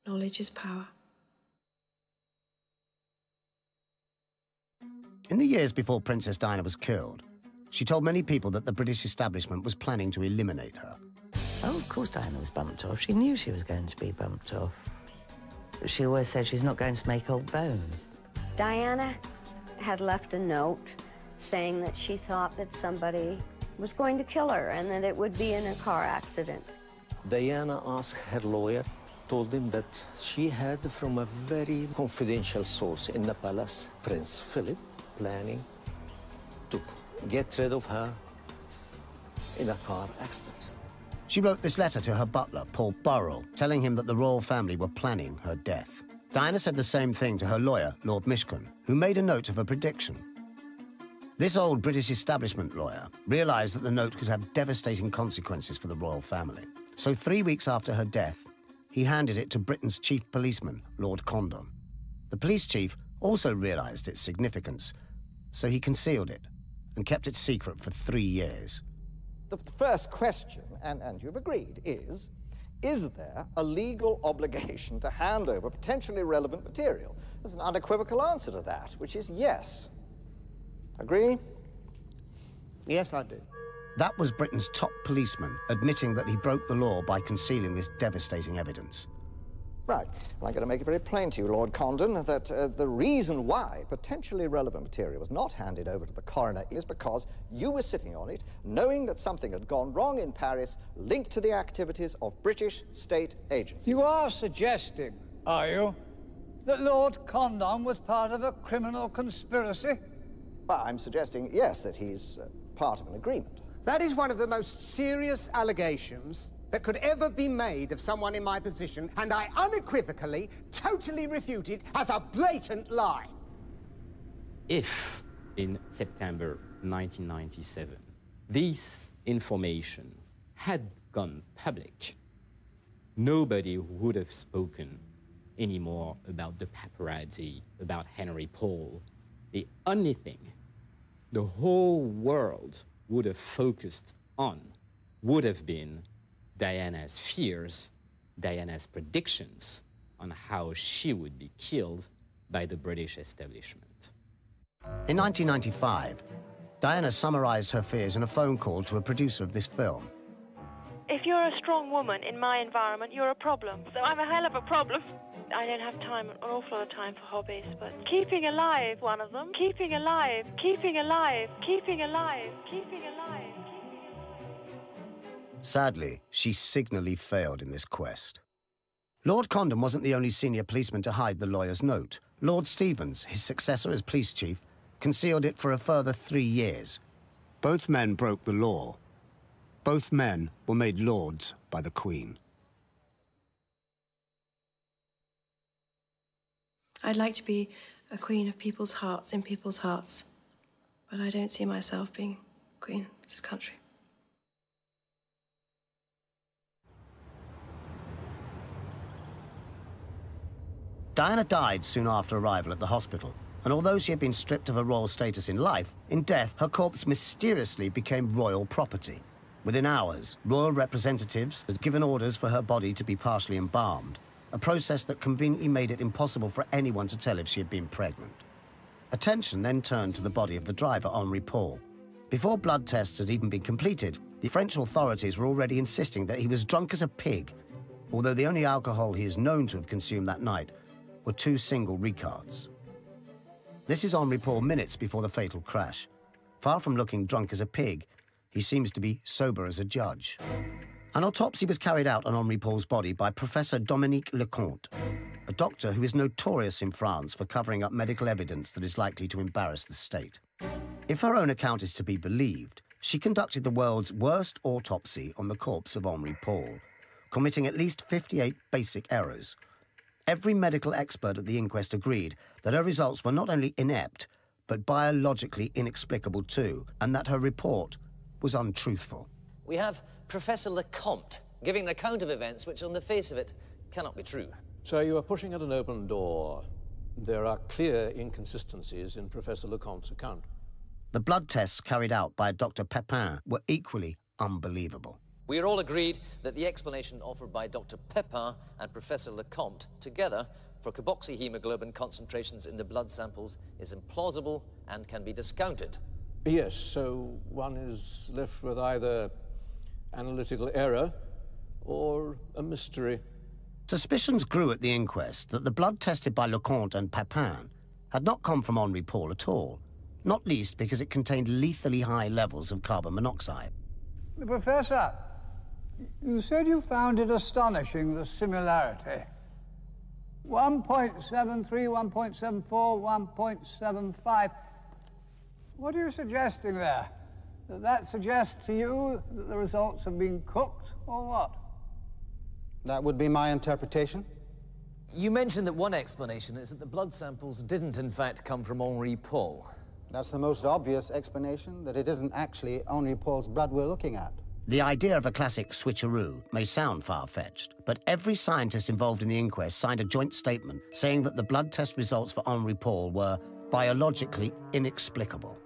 Speaker 20: Knowledge is power.
Speaker 1: In the years before Princess Diana was killed, she told many people that the British establishment was planning to eliminate her.
Speaker 9: Oh, of course Diana was bumped off. She knew she was going to be bumped off. She always said she's not going to make old bones.
Speaker 18: Diana had left a note saying that she thought that somebody was going to kill her and that it would be in a car accident.
Speaker 16: Diana asked her lawyer, told him that she had from a very confidential source in the palace, Prince Philip, planning to get rid of her
Speaker 4: in a car accident.
Speaker 1: She wrote this letter to her butler, Paul Burrell, telling him that the royal family were planning her death. Diana said the same thing to her lawyer, Lord Mishcon, who made a note of a prediction. This old British establishment lawyer realised that the note could have devastating consequences for the royal family. So 3 weeks after her death, he handed it to Britain's chief policeman, Lord Condon. The police chief also realised its significance, so he concealed it and kept it secret for 3 years.
Speaker 15: The first question, and you've agreed, is there a legal obligation to hand over potentially relevant material? There's an unequivocal answer to that, which is yes. Agree?
Speaker 4: Yes, I do.
Speaker 1: That was Britain's top policeman admitting that he broke the law by concealing this devastating evidence.
Speaker 15: Right. Well, I'm going to make it very plain to you, Lord Condon, that the reason why potentially relevant material was not handed over to the coroner is because you were sitting on it, knowing that something had gone wrong in Paris linked to the activities of British state agencies.
Speaker 23: You are suggesting, are you, that Lord Condon was part of a criminal conspiracy?
Speaker 15: Well, I'm suggesting, yes, that he's part of an agreement.
Speaker 4: That is one of the most serious allegations that could ever be made of someone in my position, and I unequivocally, totally refute it as a blatant lie.
Speaker 7: If, in September 1997, this information had gone public, nobody would have spoken anymore about the paparazzi, about Henry Paul. The only thing the whole world would have focused on would have been Diana's fears, Diana's predictions on how she would be killed by the British establishment.
Speaker 1: In 1995, Diana summarised her fears in a phone call to a producer of this film.
Speaker 19: If you're a strong woman in my environment, you're a problem. So I'm a hell of a problem. I don't have time, an awful lot of time for hobbies, but keeping alive, one of them. Keeping alive, keeping alive, keeping alive, keeping alive.
Speaker 1: Sadly, she signally failed in this quest. Lord Condon wasn't the only senior policeman to hide the lawyer's note. Lord Stevens, his successor as police chief, concealed it for a further 3 years. Both men broke the law. Both men were made lords by the Queen.
Speaker 20: I'd like to be a queen of people's hearts, in people's hearts. But I don't see myself being queen of this country.
Speaker 1: Diana died soon after arrival at the hospital, and although she had been stripped of her royal status in life, in death her corpse mysteriously became royal property. Within hours, royal representatives had given orders for her body to be partially embalmed, a process that conveniently made it impossible for anyone to tell if she had been pregnant. Attention then turned to the body of the driver, Henry Paul. Before blood tests had even been completed, the French authorities were already insisting that he was drunk as a pig, although the only alcohol he is known to have consumed that night were 2 single Ricards. This is Henry Paul minutes before the fatal crash. Far from looking drunk as a pig, he seems to be sober as a judge. An autopsy was carried out on Henry Paul's body by Professor Dominique Lecomte, a doctor who is notorious in France for covering up medical evidence that is likely to embarrass the state. If her own account is to be believed, she conducted the world's worst autopsy on the corpse of Henry Paul, committing at least 58 basic errors. Every medical expert at the inquest agreed that her results were not only inept, but biologically inexplicable too, and that her report was untruthful.
Speaker 21: We have Professor Lecomte giving an account of events which, on the face of it, cannot be true.
Speaker 11: So you are pushing at an open door. There are clear inconsistencies in Professor Lecomte's account.
Speaker 1: The blood tests carried out by Dr. Pepin were equally unbelievable.
Speaker 21: We are all agreed that the explanation offered by Dr. Pepin and Professor Lecomte together for carboxyhemoglobin concentrations in the blood samples is implausible and can be discounted.
Speaker 11: Yes, so one is left with either analytical error or a mystery.
Speaker 1: Suspicions grew at the inquest that the blood tested by Lecomte and Pepin had not come from Henry Paul at all, not least because it contained lethally high levels of carbon monoxide.
Speaker 23: Professor, you said you found it astonishing, the similarity. 1.73, 1.74, 1.75. What are you suggesting there? Does that suggest to you that the results have been cooked, or what?
Speaker 4: That would be my interpretation.
Speaker 5: You mentioned that one explanation is that the blood samples didn't, in fact, come from Henri Paul.
Speaker 4: That's the most obvious explanation, that it isn't actually Henri Paul's blood we're looking at.
Speaker 1: The idea of a classic switcheroo may sound far-fetched, but every scientist involved in the inquest signed a joint statement saying that the blood test results for Henri Paul were biologically inexplicable.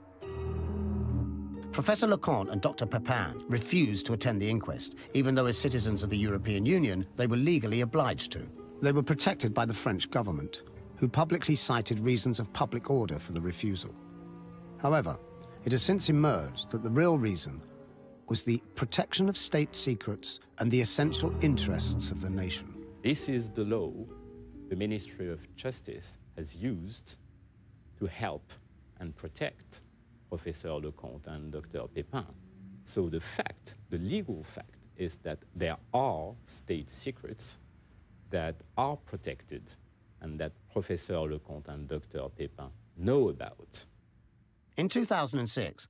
Speaker 1: Professor Leconte and Dr. Pepin refused to attend the inquest, even though as citizens of the European Union, they were legally obliged to. They were protected by the French government, who publicly cited reasons of public order for the refusal. However, it has since emerged that the real reason was the protection of state secrets and the essential interests of the nation.
Speaker 7: This is the law the Ministry of Justice has used to help and protect Professor Leconte and Dr. Pepin. So the fact, the legal fact, is that there are state secrets that are protected and that Professor Leconte and Dr. Pepin know about.
Speaker 1: In 2006,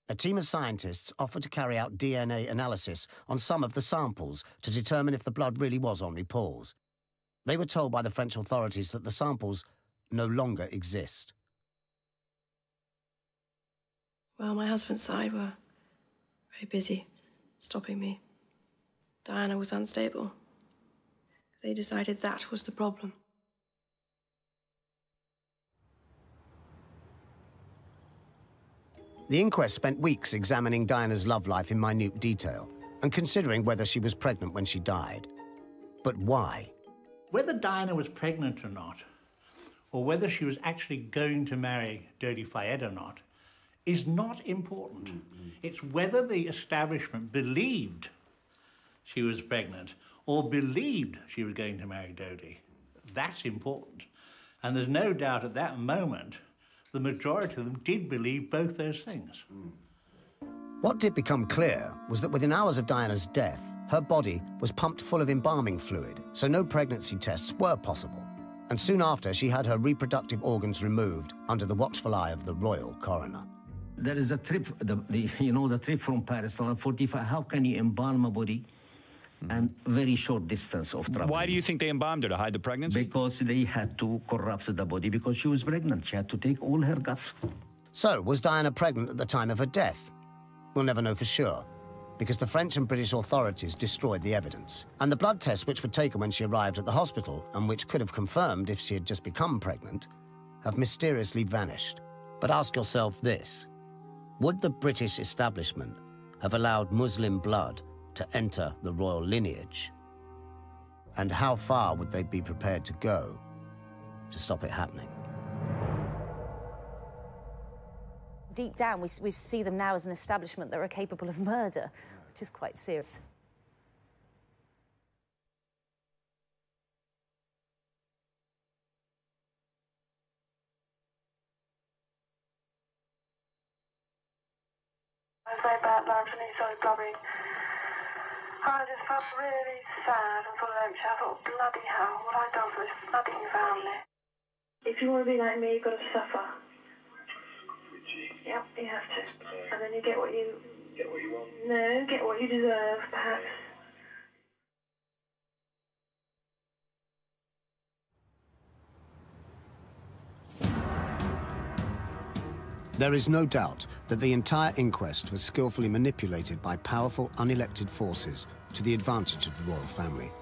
Speaker 1: a team of scientists offered to carry out DNA analysis on some of the samples to determine if the blood really was Henri Paul's. They were told by the French authorities that the samples no longer exist.
Speaker 20: Well, my husband's side were very busy stopping me. Diana was unstable. They decided that was the problem.
Speaker 1: The inquest spent weeks examining Diana's love life in minute detail and considering whether she was pregnant when she died. But why?
Speaker 2: Whether Diana was pregnant or not, or whether she was actually going to marry Dodi Fayed or not, is not important. It's whether the establishment believed she was pregnant or believed she was going to marry Dodi. That's important. And there's no doubt at that moment, the majority of them did believe both those things.
Speaker 1: What did become clear was that within hours of Diana's death, her body was pumped full of embalming fluid, so no pregnancy tests were possible. And soon after, she had her reproductive organs removed under the watchful eye of the royal coroner.
Speaker 16: There is a trip, the trip from Paris to 45. How can you embalm a body and very short distance of travel?
Speaker 8: Why do you think they embalmed her, to hide the pregnancy?
Speaker 16: Because they had to corrupt the body because she was pregnant. She had to take all her guts.
Speaker 1: So, was Diana pregnant at the time of her death? We'll never know for sure, because the French and British authorities destroyed the evidence. And the blood tests which were taken when she arrived at the hospital, and which could have confirmed if she had just become pregnant, have mysteriously vanished. But ask yourself this: would the British establishment have allowed Muslim blood to enter the royal lineage? And how far would they be prepared to go to stop it happening?
Speaker 14: Deep down, we see them now as an establishment that are capable of murder, which is quite serious.
Speaker 19: I was very bad lunch and he started blubbering. I just felt really sad and full of empty. I thought, bloody hell, what have I done for this fucking family? If you want to be like me, you've got to suffer. Yep, you have to. And then you get what you... Get what you want? No, get what you deserve, perhaps.
Speaker 1: There is no doubt that the entire inquest was skillfully manipulated by powerful, unelected forces to the advantage of the royal family.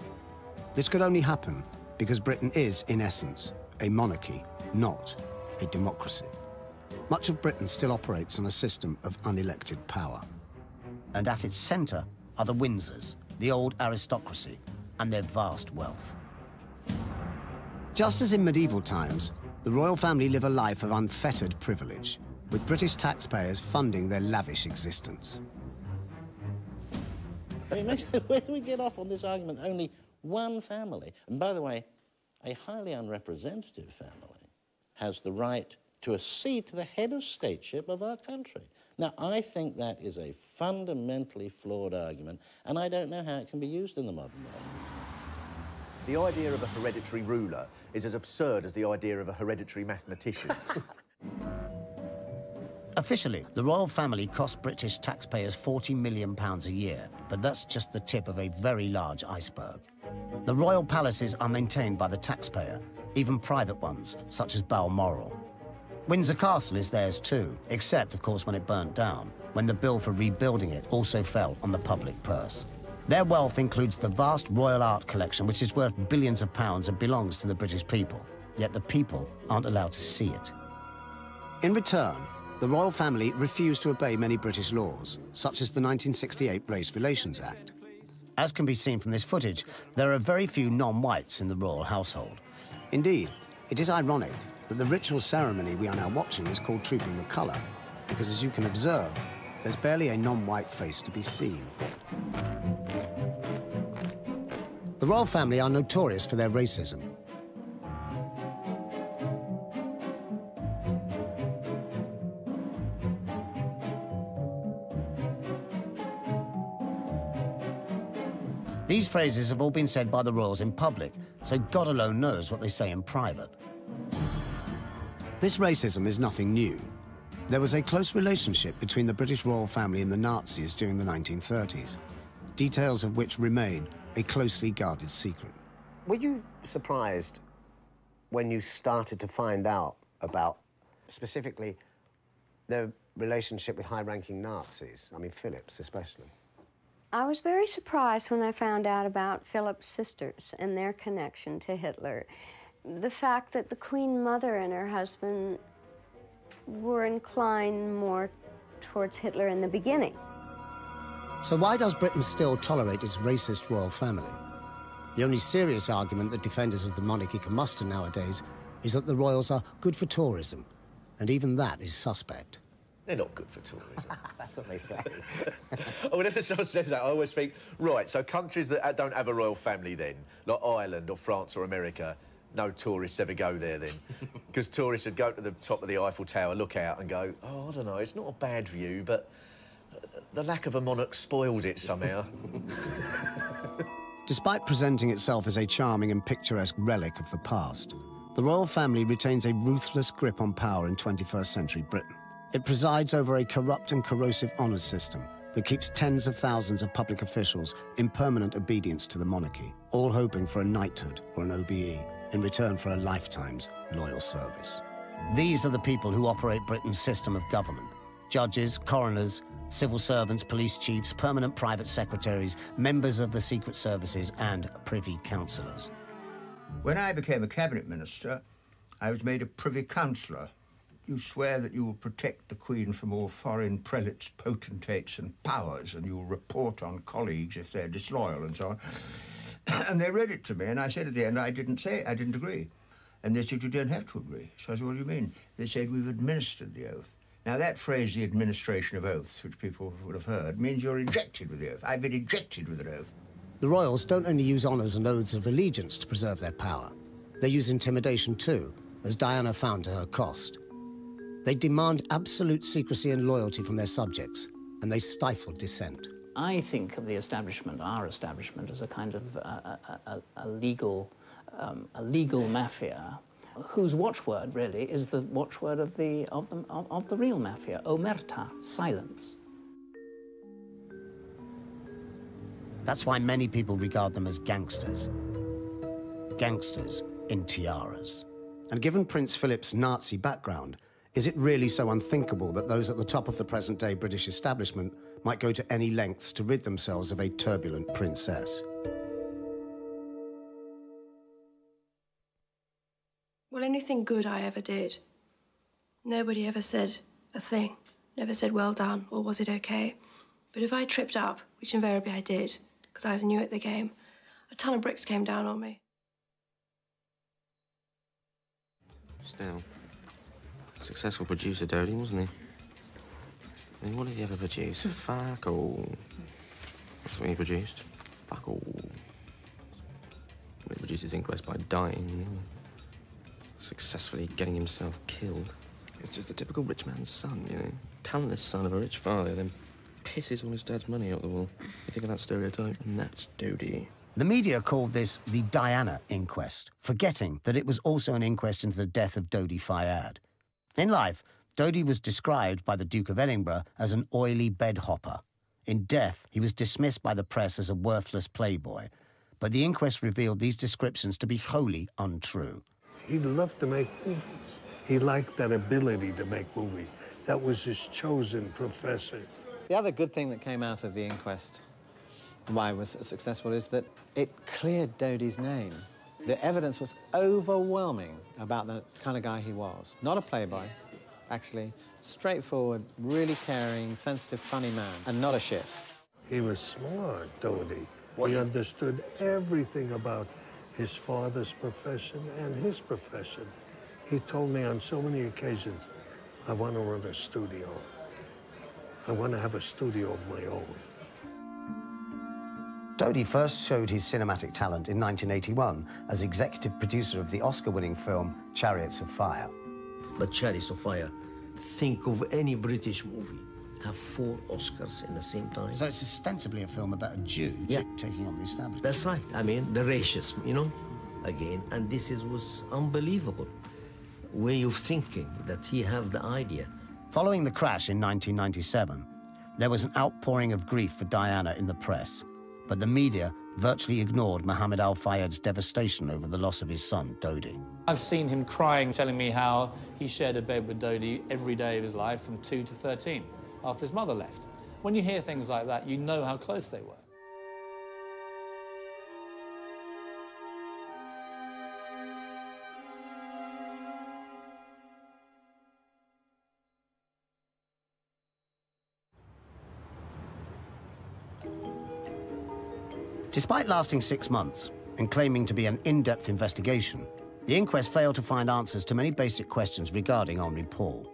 Speaker 1: This could only happen because Britain is, in essence, a monarchy, not a democracy. Much of Britain still operates on a system of unelected power. And at its centre are the Windsors, the old aristocracy, and their vast wealth. Just as in medieval times, the royal family live a life of unfettered privilege, with British taxpayers funding their lavish existence.
Speaker 10: I mean, where do we get off on this argument? Only one family, and by the way, a highly unrepresentative family, has the right to a seat to the head of stateship of our country. Now, I think that is a fundamentally flawed argument, and I don't know how it can be used in the modern world.
Speaker 22: The idea of a hereditary ruler is as absurd as the idea of a hereditary mathematician.
Speaker 1: Officially, the royal family cost British taxpayers £40 million a year, but that's just the tip of a very large iceberg. The royal palaces are maintained by the taxpayer, even private ones, such as Balmoral. Windsor Castle is theirs too, except, of course, when it burnt down, when the bill for rebuilding it also fell on the public purse. Their wealth includes the vast royal art collection, which is worth billions of pounds and belongs to the British people, yet the people aren't allowed to see it. In return, the royal family refused to obey many British laws, such as the 1968 Race Relations Act. As can be seen from this footage, there are very few non-whites in the royal household. Indeed, it is ironic that the ritual ceremony we are now watching is called Trooping the Colour, because as you can observe, there's barely a non-white face to be seen. The royal family are notorious for their racism. These phrases have all been said by the royals in public, so God alone knows what they say in private. This racism is nothing new. There was a close relationship between the British royal family and the Nazis during the 1930s, details of which remain a closely guarded secret.
Speaker 3: Were you surprised when you started to find out about, specifically, their relationship with high-ranking Nazis? I mean, Philip's especially.
Speaker 18: I was very surprised when I found out about Philip's sisters and their connection to Hitler. The fact that the Queen Mother and her husband were inclined more towards Hitler in the beginning.
Speaker 1: So why does Britain still tolerate its racist royal family? The only serious argument that defenders of the monarchy can muster nowadays is that the royals are good for tourism, and even that is suspect.
Speaker 22: They're not good for tourism.
Speaker 3: That's what they say.
Speaker 22: Whenever someone says that, I always think, right, so countries that don't have a royal family then, like Ireland or France or America, no tourists ever go there then. Because tourists would go to the top of the Eiffel Tower, look out and go, oh, I don't know, it's not a bad view, but the lack of a monarch spoils it somehow.
Speaker 1: Despite presenting itself as a charming and picturesque relic of the past, the royal family retains a ruthless grip on power in 21st century Britain. It presides over a corrupt and corrosive honours system that keeps tens of thousands of public officials in permanent obedience to the monarchy, all hoping for a knighthood or an OBE in return for a lifetime's loyal service. These are the people who operate Britain's system of government: judges, coroners, civil servants, police chiefs, permanent private secretaries, members of the secret services, and privy councillors.
Speaker 6: When I became a cabinet minister, I was made a privy councillor. You swear that you will protect the Queen from all foreign prelates, potentates and powers, and you will report on colleagues if they're disloyal and so on. And they read it to me, and I said at the end, I didn't agree. And they said, you don't have to agree. So I said, what do you mean? They said, we've administered the oath. Now, that phrase, the administration of oaths, which people would have heard, means you're injected with the oath. I've been injected with an oath.
Speaker 1: The royals don't only use honours and oaths of allegiance to preserve their power. They use intimidation too, as Diana found to her cost. They demand absolute secrecy and loyalty from their subjects, and they stifle dissent.
Speaker 13: I think of the establishment, our establishment, as a kind of a legal mafia, whose watchword really is the watchword of the real mafia: omerta, silence.
Speaker 1: That's why many people regard them as gangsters. Gangsters in tiaras. And given Prince Philip's Nazi background, is it really so unthinkable that those at the top of the present-day British establishment might go to any lengths to rid themselves of a turbulent princess?
Speaker 20: Well, anything good I ever did, nobody ever said a thing. Never said, well done, or was it okay? But if I tripped up, which invariably I did, because I was new at the game, a ton of bricks came down on me.
Speaker 24: Still, successful producer, Dodi, wasn't he? I mean, what did he ever produce? Fuck all. That's what he produced. Fuck all. He produced his inquest by dying, you know? Successfully getting himself killed. It's just the typical rich man's son, you know? Talentless son of a rich father, then pisses all his dad's money out the wall. You think of that stereotype? And that's Dodi.
Speaker 1: The media called this the Diana inquest, forgetting that it was also an inquest into the death of Dodi Fayed. In life, Dodi was described by the Duke of Edinburgh as an oily bedhopper. In death, he was dismissed by the press as a worthless playboy. But the inquest revealed these descriptions to be wholly untrue.
Speaker 9: He loved to make movies. He liked that ability to make movies. That was his chosen profession.
Speaker 12: The other good thing that came out of the inquest, why it was successful, is that it cleared Dodi's name. The evidence was overwhelming about the kind of guy he was. Not a playboy, actually. Straightforward, really caring, sensitive, funny man, and not a shit.
Speaker 9: He was smart, Dodi. He understood everything about his father's profession and his profession. He told me on so many occasions, I want to run a studio. I want to have a studio of my own.
Speaker 1: Dodi first showed his cinematic talent in 1981 as executive producer of the Oscar-winning film Chariots of Fire.
Speaker 16: But Chariots of Fire, think of any British movie, have 4 Oscars in the same time.
Speaker 1: So it's ostensibly a film about a Jew taking on the establishment.
Speaker 16: That's right. I mean, the racism, you know, again. And this was unbelievable way of thinking that he had the idea.
Speaker 1: Following the crash in 1997, there was an outpouring of grief for Diana in the press. But the media virtually ignored Mohamed Al-Fayed's devastation over the loss of his son, Dodi.
Speaker 15: I've seen him crying, telling me how he shared a bed with Dodi every day of his life from 2 to 13, after his mother left. When you hear things like that, you know how close they were.
Speaker 1: Despite lasting 6 months and claiming to be an in-depth investigation, the inquest failed to find answers to many basic questions regarding Henri Paul.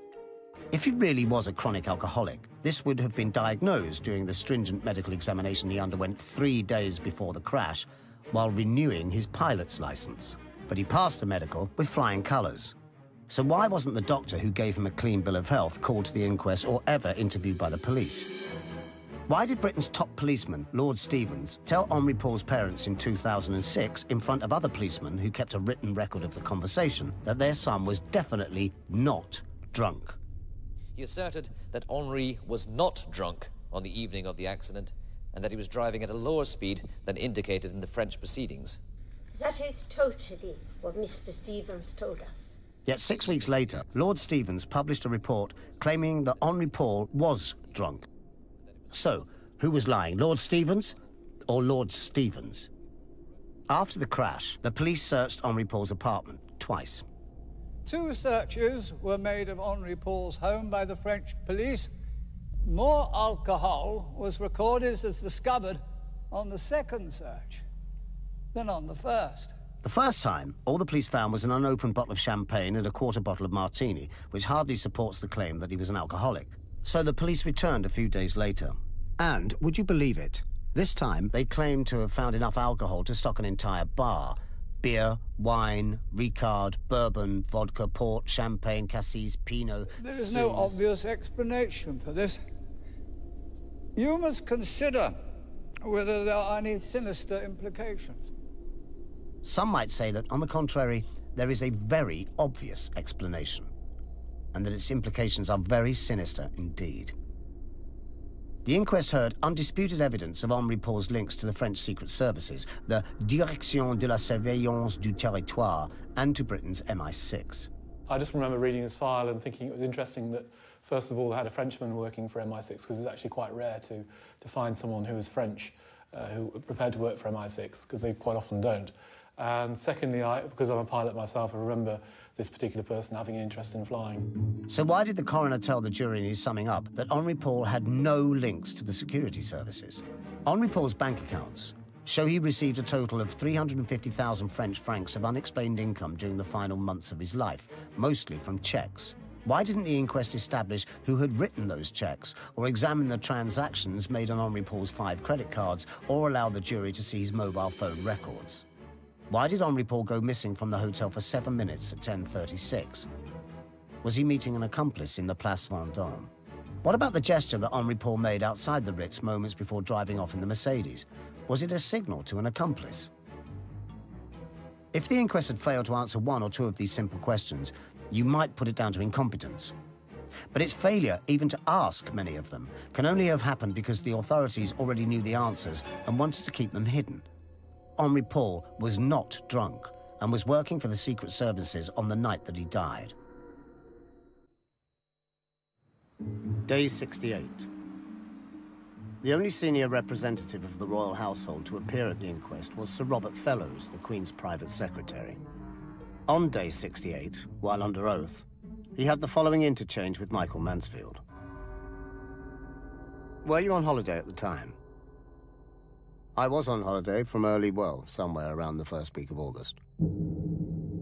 Speaker 1: If he really was a chronic alcoholic, this would have been diagnosed during the stringent medical examination he underwent 3 days before the crash while renewing his pilot's license. But he passed the medical with flying colours. So why wasn't the doctor who gave him a clean bill of health called to the inquest or ever interviewed by the police? Why did Britain's top policeman, Lord Stevens, tell Henri Paul's parents in 2006, in front of other policemen who kept a written record of the conversation, that their son was definitely not drunk?
Speaker 21: He asserted that Henri was not drunk on the evening of the accident and that he was driving at a lower speed than indicated in the French proceedings.
Speaker 17: That is totally what Mr. Stevens told us.
Speaker 1: Yet 6 weeks later, Lord Stevens published a report claiming that Henri Paul was drunk. So, who was lying, Lord Stevens or Lord Stevens? After the crash, the police searched Henri Paul's apartment twice.
Speaker 23: 2 searches were made of Henri Paul's home by the French police. More alcohol was recorded as discovered on the 2nd search than on the 1st.
Speaker 1: The first time, all the police found was an unopened bottle of champagne and a quarter bottle of martini, which hardly supports the claim that he was an alcoholic. So the police returned a few days later. And, would you believe it, this time they claimed to have found enough alcohol to stock an entire bar. Beer, wine, Ricard, bourbon, vodka, port, champagne, cassis, Pinot...
Speaker 23: There is no obvious explanation for this. You must consider whether there are any sinister implications.
Speaker 1: Some might say that, on the contrary, there is a very obvious explanation, and that its implications are very sinister indeed. The inquest heard undisputed evidence of Henri Paul's links to the French Secret Services, the Direction de la Surveillance du Territoire, and to Britain's MI6.
Speaker 15: I just remember reading this file and thinking it was interesting that, first of all, they had a Frenchman working for MI6, because it's actually quite rare to find someone who was French who were prepared to work for MI6, because they quite often don't. And secondly, because I'm a pilot myself, I remember this particular person having an interest in flying.
Speaker 1: So why did the coroner tell the jury in his summing up that Henri Paul had no links to the security services? Henri Paul's bank accounts show he received a total of 350,000 French francs of unexplained income during the final months of his life, mostly from checks. Why didn't the inquest establish who had written those checks, or examine the transactions made on Henri Paul's 5 credit cards, or allow the jury to see his mobile phone records? Why did Henri Paul go missing from the hotel for 7 minutes at 10:36? Was he meeting an accomplice in the Place Vendôme? What about the gesture that Henri Paul made outside the Ritz moments before driving off in the Mercedes? Was it a signal to an accomplice? If the inquest had failed to answer 1 or 2 of these simple questions, you might put it down to incompetence. But its failure even to ask many of them can only have happened because the authorities already knew the answers and wanted to keep them hidden. Henri Paul was not drunk and was working for the Secret Services on the night that he died. Day 68. The only senior representative of the royal household to appear at the inquest was Sir Robert Fellows, the Queen's private secretary. On day 68, while under oath, he had the following interchange with Michael Mansfield. Were you on holiday at the time? I was on holiday from somewhere around the first week of August.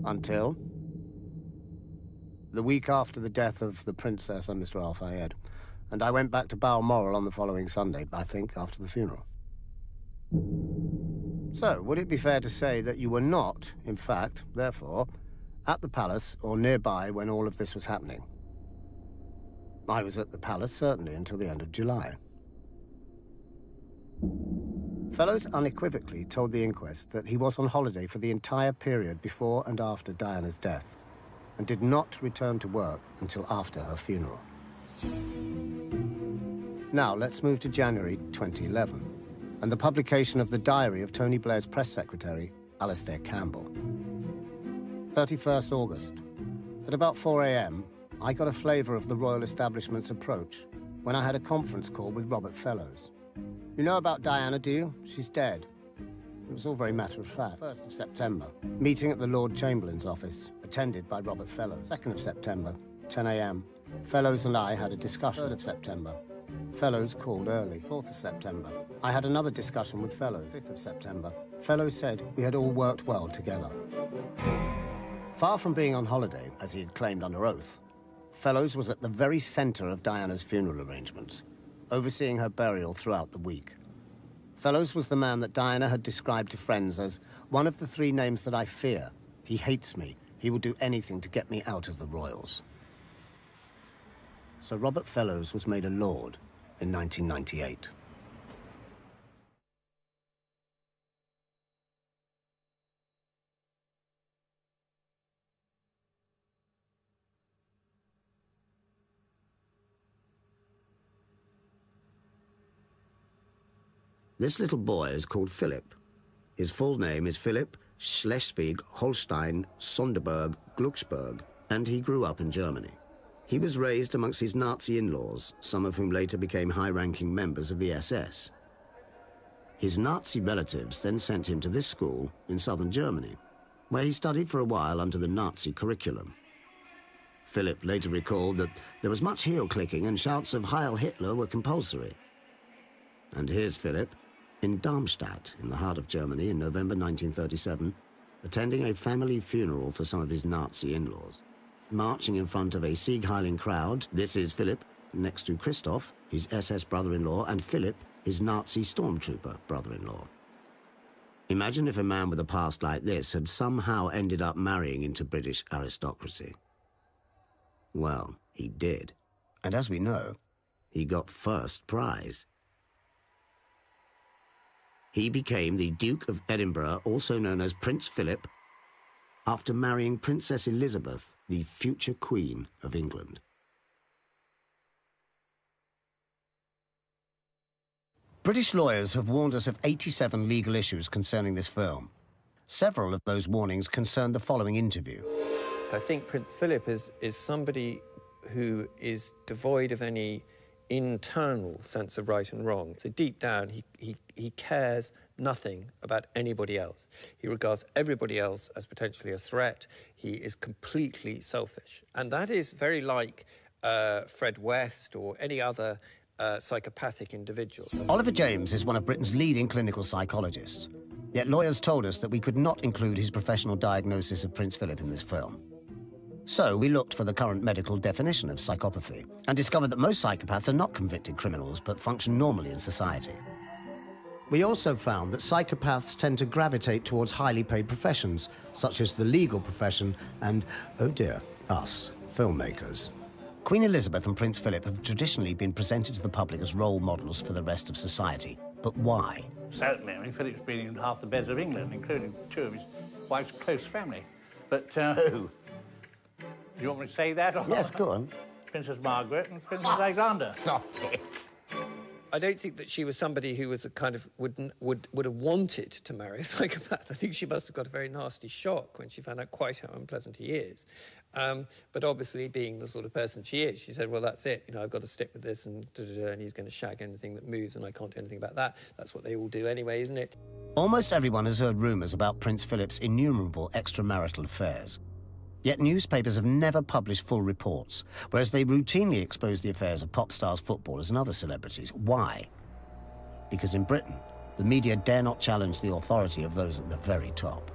Speaker 1: Until? The week after the death of the princess and Mr. Al-Fayed. And I went back to Balmoral on the following Sunday, I think, after the funeral. So, would it be fair to say that you were not, in fact, therefore, at the palace or nearby when all of this was happening? I was at the palace, certainly, until the end of July. Fellows unequivocally told the inquest that he was on holiday for the entire period before and after Diana's death, and did not return to work until after her funeral. Now, let's move to January 2011, and the publication of the diary of Tony Blair's press secretary, Alastair Campbell. 31st August. At about 4 a.m., I got a flavour of the royal establishment's approach when I had a conference call with Robert Fellows. You know about Diana, do you? She's dead. It was all very matter-of-fact. 1st of September, meeting at the Lord Chamberlain's office, attended by Robert Fellows. 2nd of September, 10 a.m. Fellows and I had a discussion. 3rd of September. Fellows called early. 4th of September. I had another discussion with Fellows. 5th of September. Fellows said we had all worked well together. Far from being on holiday, as he had claimed under oath, Fellows was at the very centre of Diana's funeral arrangements, overseeing her burial throughout the week. Fellows was the man that Diana had described to friends as one of the three names that I fear. He hates me. He will do anything to get me out of the royals. Sir Robert Fellows was made a lord in 1998. This little boy is called Philip. His full name is Philip Schleswig-Holstein-Sonderburg-Glucksburg, and he grew up in Germany. He was raised amongst his Nazi in-laws, some of whom later became high-ranking members of the SS. His Nazi relatives then sent him to this school in southern Germany, where he studied for a while under the Nazi curriculum. Philip later recalled that there was much heel-clicking and shouts of Heil Hitler were compulsory. And here's Philip, in Darmstadt, in the heart of Germany, in November 1937, attending a family funeral for some of his Nazi in-laws. Marching in front of a Sieg-heiling crowd, this is Philip, next to Christoph, his SS brother-in-law, and Philip, his Nazi stormtrooper brother-in-law. Imagine if a man with a past like this had somehow ended up marrying into British aristocracy. Well, he did. And as we know, he got first prize. He became the Duke of Edinburgh, also known as Prince Philip, after marrying Princess Elizabeth, the future Queen of England. British lawyers have warned us of 87 legal issues concerning this film. Several of those warnings concern the following interview.
Speaker 4: I think Prince Philip is somebody who is devoid of any internal sense of right and wrong. So deep down, he cares nothing about anybody else. He regards everybody else as potentially a threat. He is completely selfish. And that is very like Fred West or any other psychopathic individual.
Speaker 1: Oliver James is one of Britain's leading clinical psychologists. Yet lawyers told us that we could not include his professional diagnosis of Prince Philip in this film. So we looked for the current medical definition of psychopathy and discovered that most psychopaths are not convicted criminals but function normally in society. We also found that psychopaths tend to gravitate towards highly paid professions, such as the legal profession and, oh dear, us, filmmakers. Queen Elizabeth and Prince Philip have traditionally been presented to the public as role models for the rest of society. But why?
Speaker 2: Certainly, I mean, Philip's been in half the beds of England, including two of his wife's close family. But, who? Do you want me to say that? Or?
Speaker 1: Yes, go on.
Speaker 2: Princess Margaret and Princess Alexander.
Speaker 3: Stop it.
Speaker 4: I don't think that she was somebody who was a kind of would have wanted to marry a psychopath. I think she must have got a very nasty shock when she found out quite how unpleasant he is. But obviously, being the sort of person she is, she said, well, that's it. You know, I've got to stick with this, and and he's going to shag anything that moves, and I can't do anything about that. That's what they all do anyway, isn't it?
Speaker 1: Almost everyone has heard rumours about Prince Philip's innumerable extramarital affairs. Yet newspapers have never published full reports, whereas they routinely expose the affairs of pop stars, footballers and other celebrities. Why? Because in Britain, the media dare not challenge the authority of those at the very top.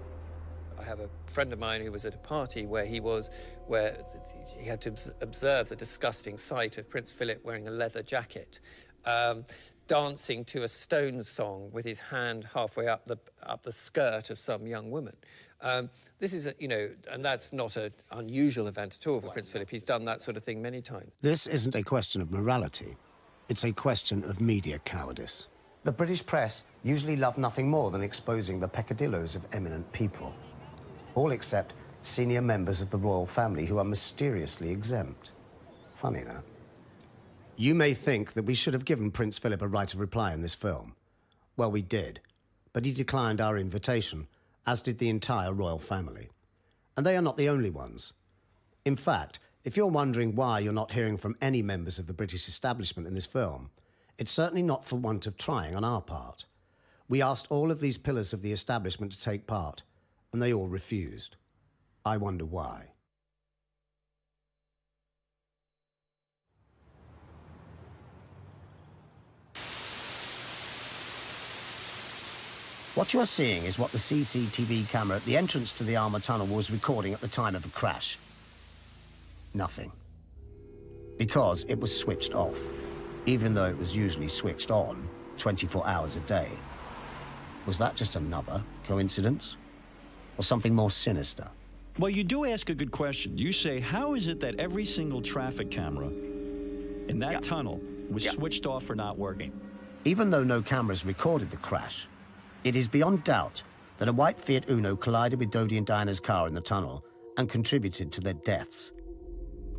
Speaker 4: I have a friend of mine who was at a party where he had to observe the disgusting sight of Prince Philip wearing a leather jacket, dancing to a Stones song with his hand halfway up the skirt of some young woman. This is, and that's not an unusual event at all for Prince Philip. He's done that sort of thing many times.
Speaker 1: This isn't a question of morality. It's a question of media cowardice. The British press usually love nothing more than exposing the peccadillos of eminent people. All except senior members of the royal family who are mysteriously exempt. Funny, that. You may think that we should have given Prince Philip a right of reply in this film. Well, we did, but he declined our invitation, as did the entire royal family. And they are not the only ones. In fact, if you're wondering why you're not hearing from any members of the British establishment in this film, it's certainly not for want of trying on our part. We asked all of these pillars of the establishment to take part, and they all refused. I wonder why. What you are seeing is what the CCTV camera at the entrance to the Armour Tunnel was recording at the time of the crash. Nothing. Because it was switched off, even though it was usually switched on 24 hours a day. Was that just another coincidence? Or something more sinister?
Speaker 5: Well, you do ask a good question. You say, how is it that every single traffic camera in that tunnel was switched off or not working?
Speaker 1: Even though no cameras recorded the crash, it is beyond doubt that a white Fiat Uno collided with Dodi and Diana's car in the tunnel and contributed to their deaths.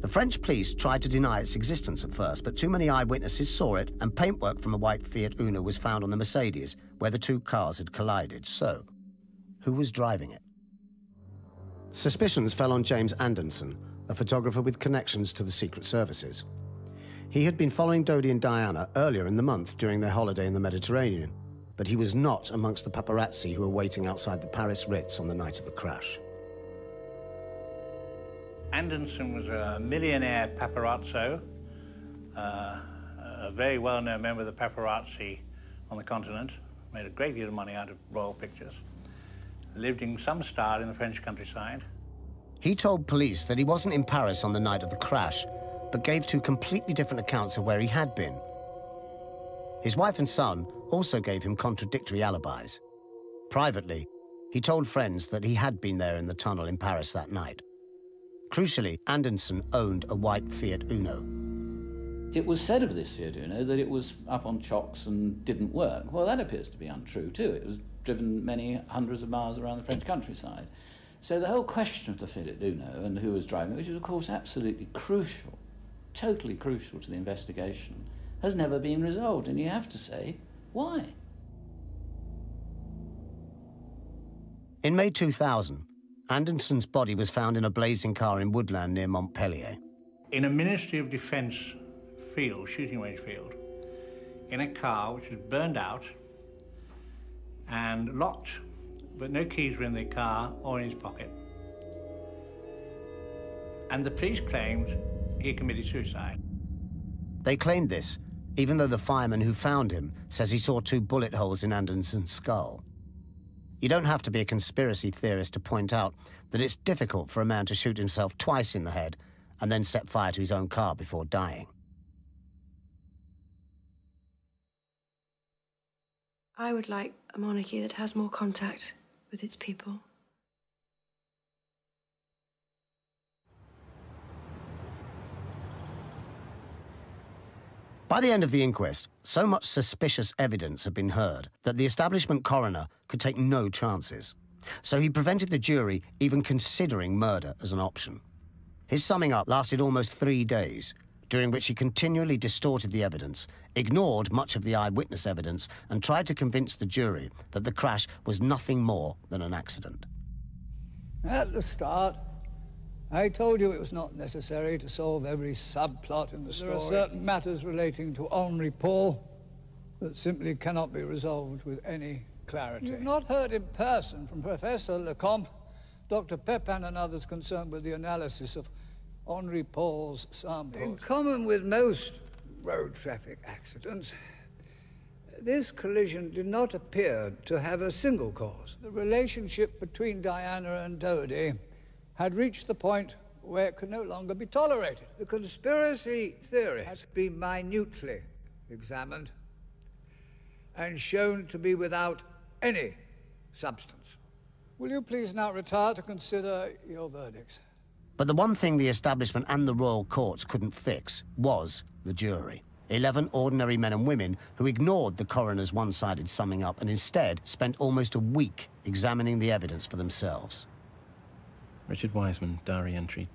Speaker 1: The French police tried to deny its existence at first, but too many eyewitnesses saw it, and paintwork from a white Fiat Uno was found on the Mercedes, where the two cars had collided. So, who was driving it? Suspicions fell on James Anderson, a photographer with connections to the Secret Services. He had been following Dodi and Diana earlier in the month during their holiday in the Mediterranean, but he was not amongst the paparazzi who were waiting outside the Paris Ritz on the night of the crash.
Speaker 2: Anderson was a millionaire paparazzo, a very well-known member of the paparazzi on the continent, made a great deal of money out of royal pictures, lived in some style in the French countryside.
Speaker 1: He told police that he wasn't in Paris on the night of the crash, but gave two completely different accounts of where he had been. His wife and son also gave him contradictory alibis. Privately, he told friends that he had been there in the tunnel in Paris that night. Crucially, Anderson owned a white Fiat Uno.
Speaker 7: It was said of this Fiat Uno that it was up on chocks and didn't work. Well, that appears to be untrue, too. It was driven many hundreds of miles around the French countryside. So the whole question of the Fiat Uno and who was driving it, which is, of course, absolutely crucial, totally crucial to the investigation, has never been resolved. And you have to say, why?
Speaker 1: In May 2000, Anderson's body was found in a blazing car in woodland near Montpellier.
Speaker 2: In a Ministry of Defence field, shooting range field, in a car which was burned out and locked, but no keys were in the car or in his pocket. And the police claimed he committed suicide.
Speaker 1: They claimed this, even though the fireman who found him says he saw 2 bullet holes in Anderson's skull. You don't have to be a conspiracy theorist to point out that it's difficult for a man to shoot himself twice in the head and then set fire to his own car before dying.
Speaker 20: I would like a monarchy that has more contact with its people.
Speaker 1: By the end of the inquest, so much suspicious evidence had been heard that the establishment coroner could take no chances. So he prevented the jury even considering murder as an option. His summing up lasted almost 3 days, during which he continually distorted the evidence, ignored much of the eyewitness evidence, and tried to convince the jury that the crash was nothing more than an accident.
Speaker 23: At the start, I told you it was not necessary to solve every subplot in the story. There are certain matters relating to Henri Paul that simply cannot be resolved with any clarity. You've not heard in person from Professor Lecomte, Dr. Pepin and others concerned with the analysis of Henri Paul's samples. In common with most road traffic accidents, this collision did not appear to have a single cause. The relationship between Diana and Dodi had reached the point where it could no longer be tolerated. The conspiracy theory had been minutely examined and shown to be without any substance. Will you please now retire to consider your verdicts?
Speaker 1: But the one thing the establishment and the royal courts couldn't fix was the jury. 11 ordinary men and women who ignored the coroner's one-sided summing up and instead spent almost a week examining the evidence for themselves.
Speaker 8: Richard Wiseman, diary entry.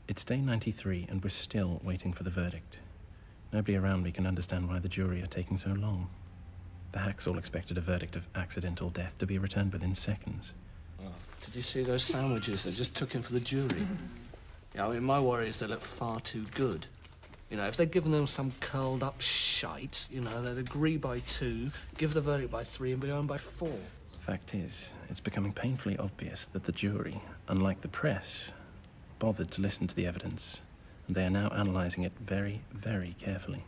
Speaker 8: It's day 93 and we're still waiting for the verdict. Nobody around me can understand why the jury are taking so long. The hacks all expected a verdict of accidental death to be returned within seconds.
Speaker 11: Oh, did you see those sandwiches they just took in for the jury? Yeah, I mean, my worry is they look far too good. You know, if they'd given them some curled-up shite, you know, they'd agree by 2, give the verdict by 3 and be home by 4.
Speaker 8: Fact is, it's becoming painfully obvious that the jury, unlike the press, bothered to listen to the evidence, and they are now analysing it very, very carefully.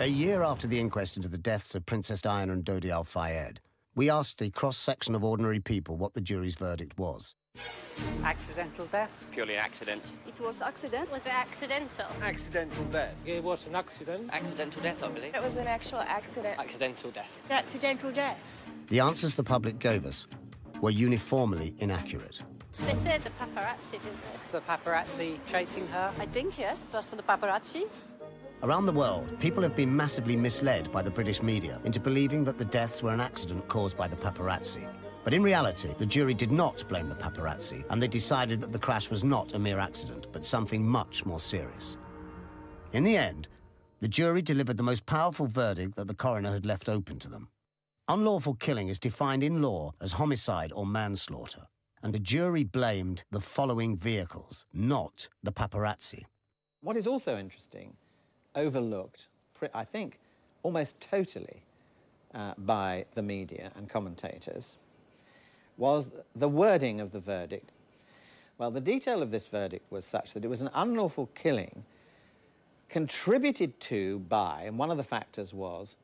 Speaker 1: A year after the inquest into the deaths of Princess Diana and Dodi Al-Fayed, we asked a cross-section of ordinary people what the jury's verdict was.
Speaker 14: Accidental death?
Speaker 19: Purely an accident.
Speaker 25: It was accident. Was it accidental?
Speaker 14: Accidental death.
Speaker 19: It was an accident. Accidental death, I believe.
Speaker 25: It was an actual accident.
Speaker 19: Accidental death.
Speaker 25: Accidental death.
Speaker 1: The answers the public gave us were uniformly inaccurate.
Speaker 25: They said the paparazzi, didn't they?
Speaker 14: The paparazzi chasing her?
Speaker 25: I think, yes. It was for the paparazzi.
Speaker 1: Around the world, people have been massively misled by the British media into believing that the deaths were an accident caused by the paparazzi. But in reality, the jury did not blame the paparazzi, and they decided that the crash was not a mere accident, but something much more serious. In the end, the jury delivered the most powerful verdict that the coroner had left open to them. Unlawful killing is defined in law as homicide or manslaughter, and the jury blamed the following vehicles, not the paparazzi.
Speaker 12: What is also interesting, overlooked, I think, almost totally by the media and commentators, was the wording of the verdict. Well, the detail of this verdict was such that it was an unlawful killing contributed to by, and one of the factors was,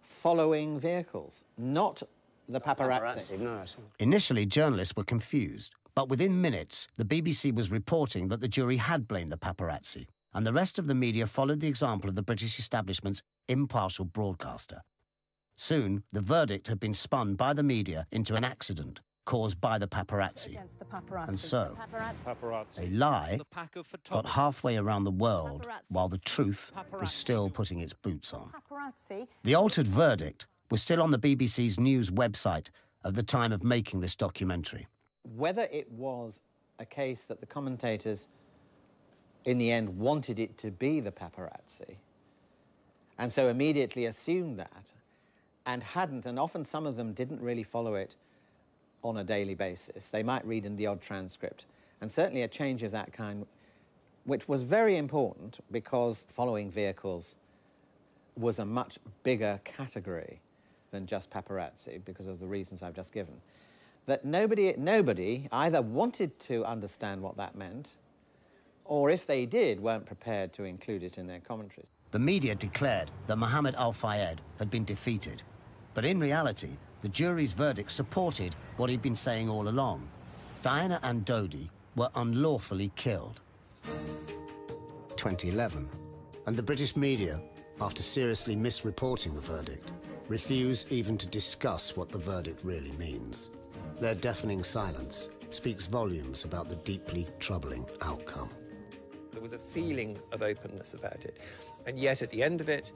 Speaker 12: following vehicles, not the paparazzi.
Speaker 3: No.
Speaker 1: Initially, journalists were confused, but within minutes, the BBC was reporting that the jury had blamed the paparazzi, and the rest of the media followed the example of the British establishment's impartial broadcaster. Soon, the verdict had been spun by the media into an accident caused by the paparazzi. And so, a lie got halfway around the world while the truth was still putting its boots on. The altered verdict was still on the BBC's news website at the time of making this documentary.
Speaker 12: Whether it was a case that the commentators in the end wanted it to be the paparazzi, and so immediately assumed that, and hadn't, and often some of them didn't really follow it on a daily basis. They might read in the odd transcript, and certainly a change of that kind, which was very important because following vehicles was a much bigger category than just paparazzi because of the reasons I've just given. That nobody either wanted to understand what that meant, or if they did, weren't prepared to include it in their commentaries.
Speaker 1: The media declared that Mohamed Al-Fayed had been defeated, but in reality, the jury's verdict supported what he'd been saying all along. Diana and Dodi were unlawfully killed. 2011, and the British media, after seriously misreporting the verdict, refuse even to discuss what the verdict really means. Their deafening silence speaks volumes about the deeply troubling outcome.
Speaker 4: There was a feeling of openness about it, and yet at the end of it,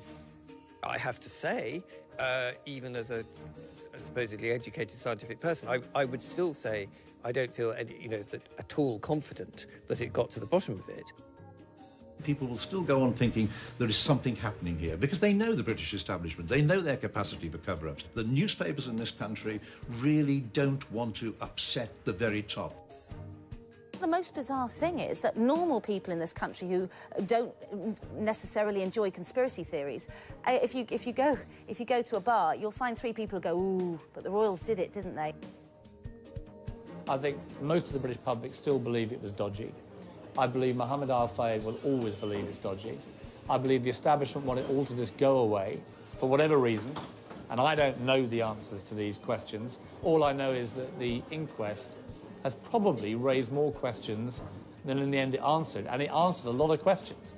Speaker 4: I have to say, even as a supposedly educated scientific person, I would still say I don't feel that at all confident that it got to the bottom of it.
Speaker 6: People will still go on thinking there is something happening here because they know the British establishment, they know their capacity for cover-ups. The newspapers in this country really don't want to upset the very top.
Speaker 10: The most bizarre thing is that normal people in this country who don't necessarily enjoy conspiracy theories, if you go to a bar, you'll find 3 people who go, ooh, but the royals did it, didn't they?
Speaker 11: I think most of the British public still believe it was dodgy. I believe Mohamed Al-Fayed will always believe it's dodgy. I believe the establishment want it all to just go away for whatever reason, and I don't know the answers to these questions. All I know is that the inquest has probably raised more questions than in the end it answered, and it answered a lot of questions.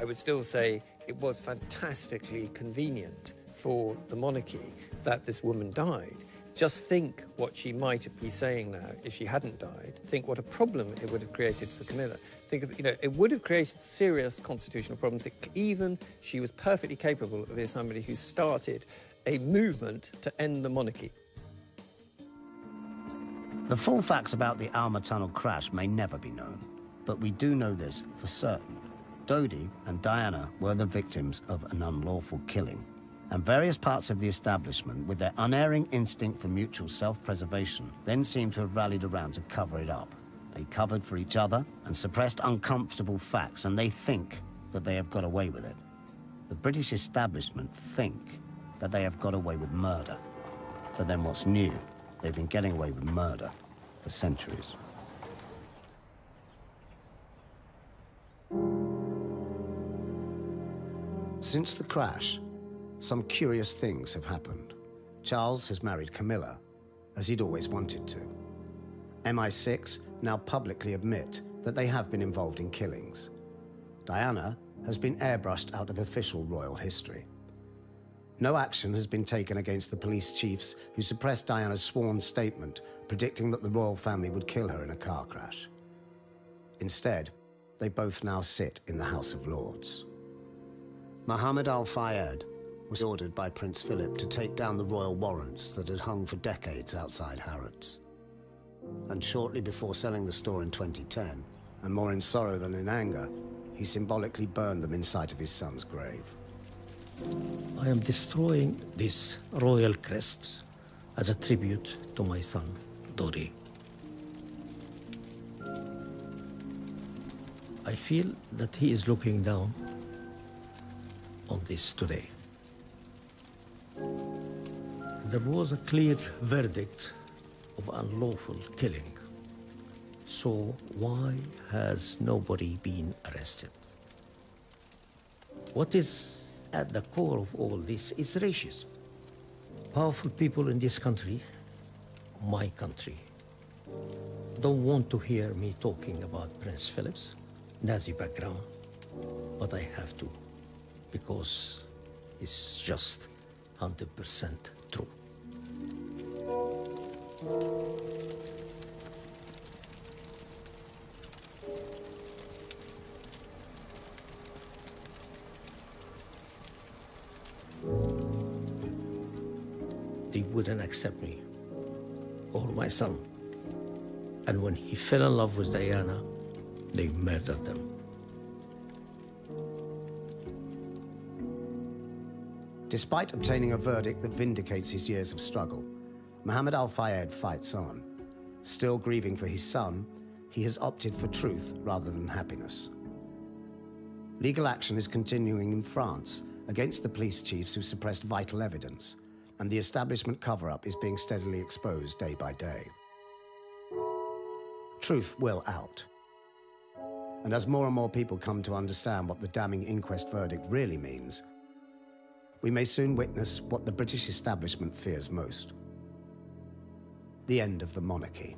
Speaker 4: I would still say it was fantastically convenient for the monarchy that this woman died. Just think what she might be saying now if she hadn't died. Think what a problem it would have created for Camilla. Think of, it would have created serious constitutional problems. Even she was perfectly capable of being somebody who started a movement to end the monarchy.
Speaker 1: The full facts about the Alma Tunnel crash may never be known, but we do know this for certain. Dodi and Diana were the victims of an unlawful killing, and various parts of the establishment, with their unerring instinct for mutual self-preservation, then seem to have rallied around to cover it up. They covered for each other and suppressed uncomfortable facts, and they think that they have got away with it. The British establishment think that they have got away with murder. But then what's new? They've been getting away with murder for centuries. Since the crash, some curious things have happened. Charles has married Camilla, as he'd always wanted to. MI6 now publicly admit that they have been involved in killings. Diana has been airbrushed out of official royal history. No action has been taken against the police chiefs who suppressed Diana's sworn statement predicting that the royal family would kill her in a car crash. Instead, they both now sit in the House of Lords. Mohamed Al-Fayed was ordered by Prince Philip to take down the royal warrants that had hung for decades outside Harrods. And shortly before selling the store in 2010, and more in sorrow than in anger, he symbolically burned them in sight of his son's grave.
Speaker 13: I am destroying this royal crest as a tribute to my son, Dodi. I feel that he is looking down on this today. There was a clear verdict of unlawful killing. So why has nobody been arrested? What is at the core of all this is racism. Powerful people in this country, my country, don't want to hear me talking about Prince Philip's Nazi background, but I have to, because it's just 100% true. They wouldn't accept me or my son. And when he fell in love with Diana, they murdered them.
Speaker 1: Despite obtaining a verdict that vindicates his years of struggle, Mohamed Al-Fayed fights on. Still grieving for his son, he has opted for truth rather than happiness. Legal action is continuing in France against the police chiefs who suppressed vital evidence, and the establishment cover-up is being steadily exposed day by day. Truth will out. And as more and more people come to understand what the damning inquest verdict really means, we may soon witness what the British establishment fears most: the end of the monarchy.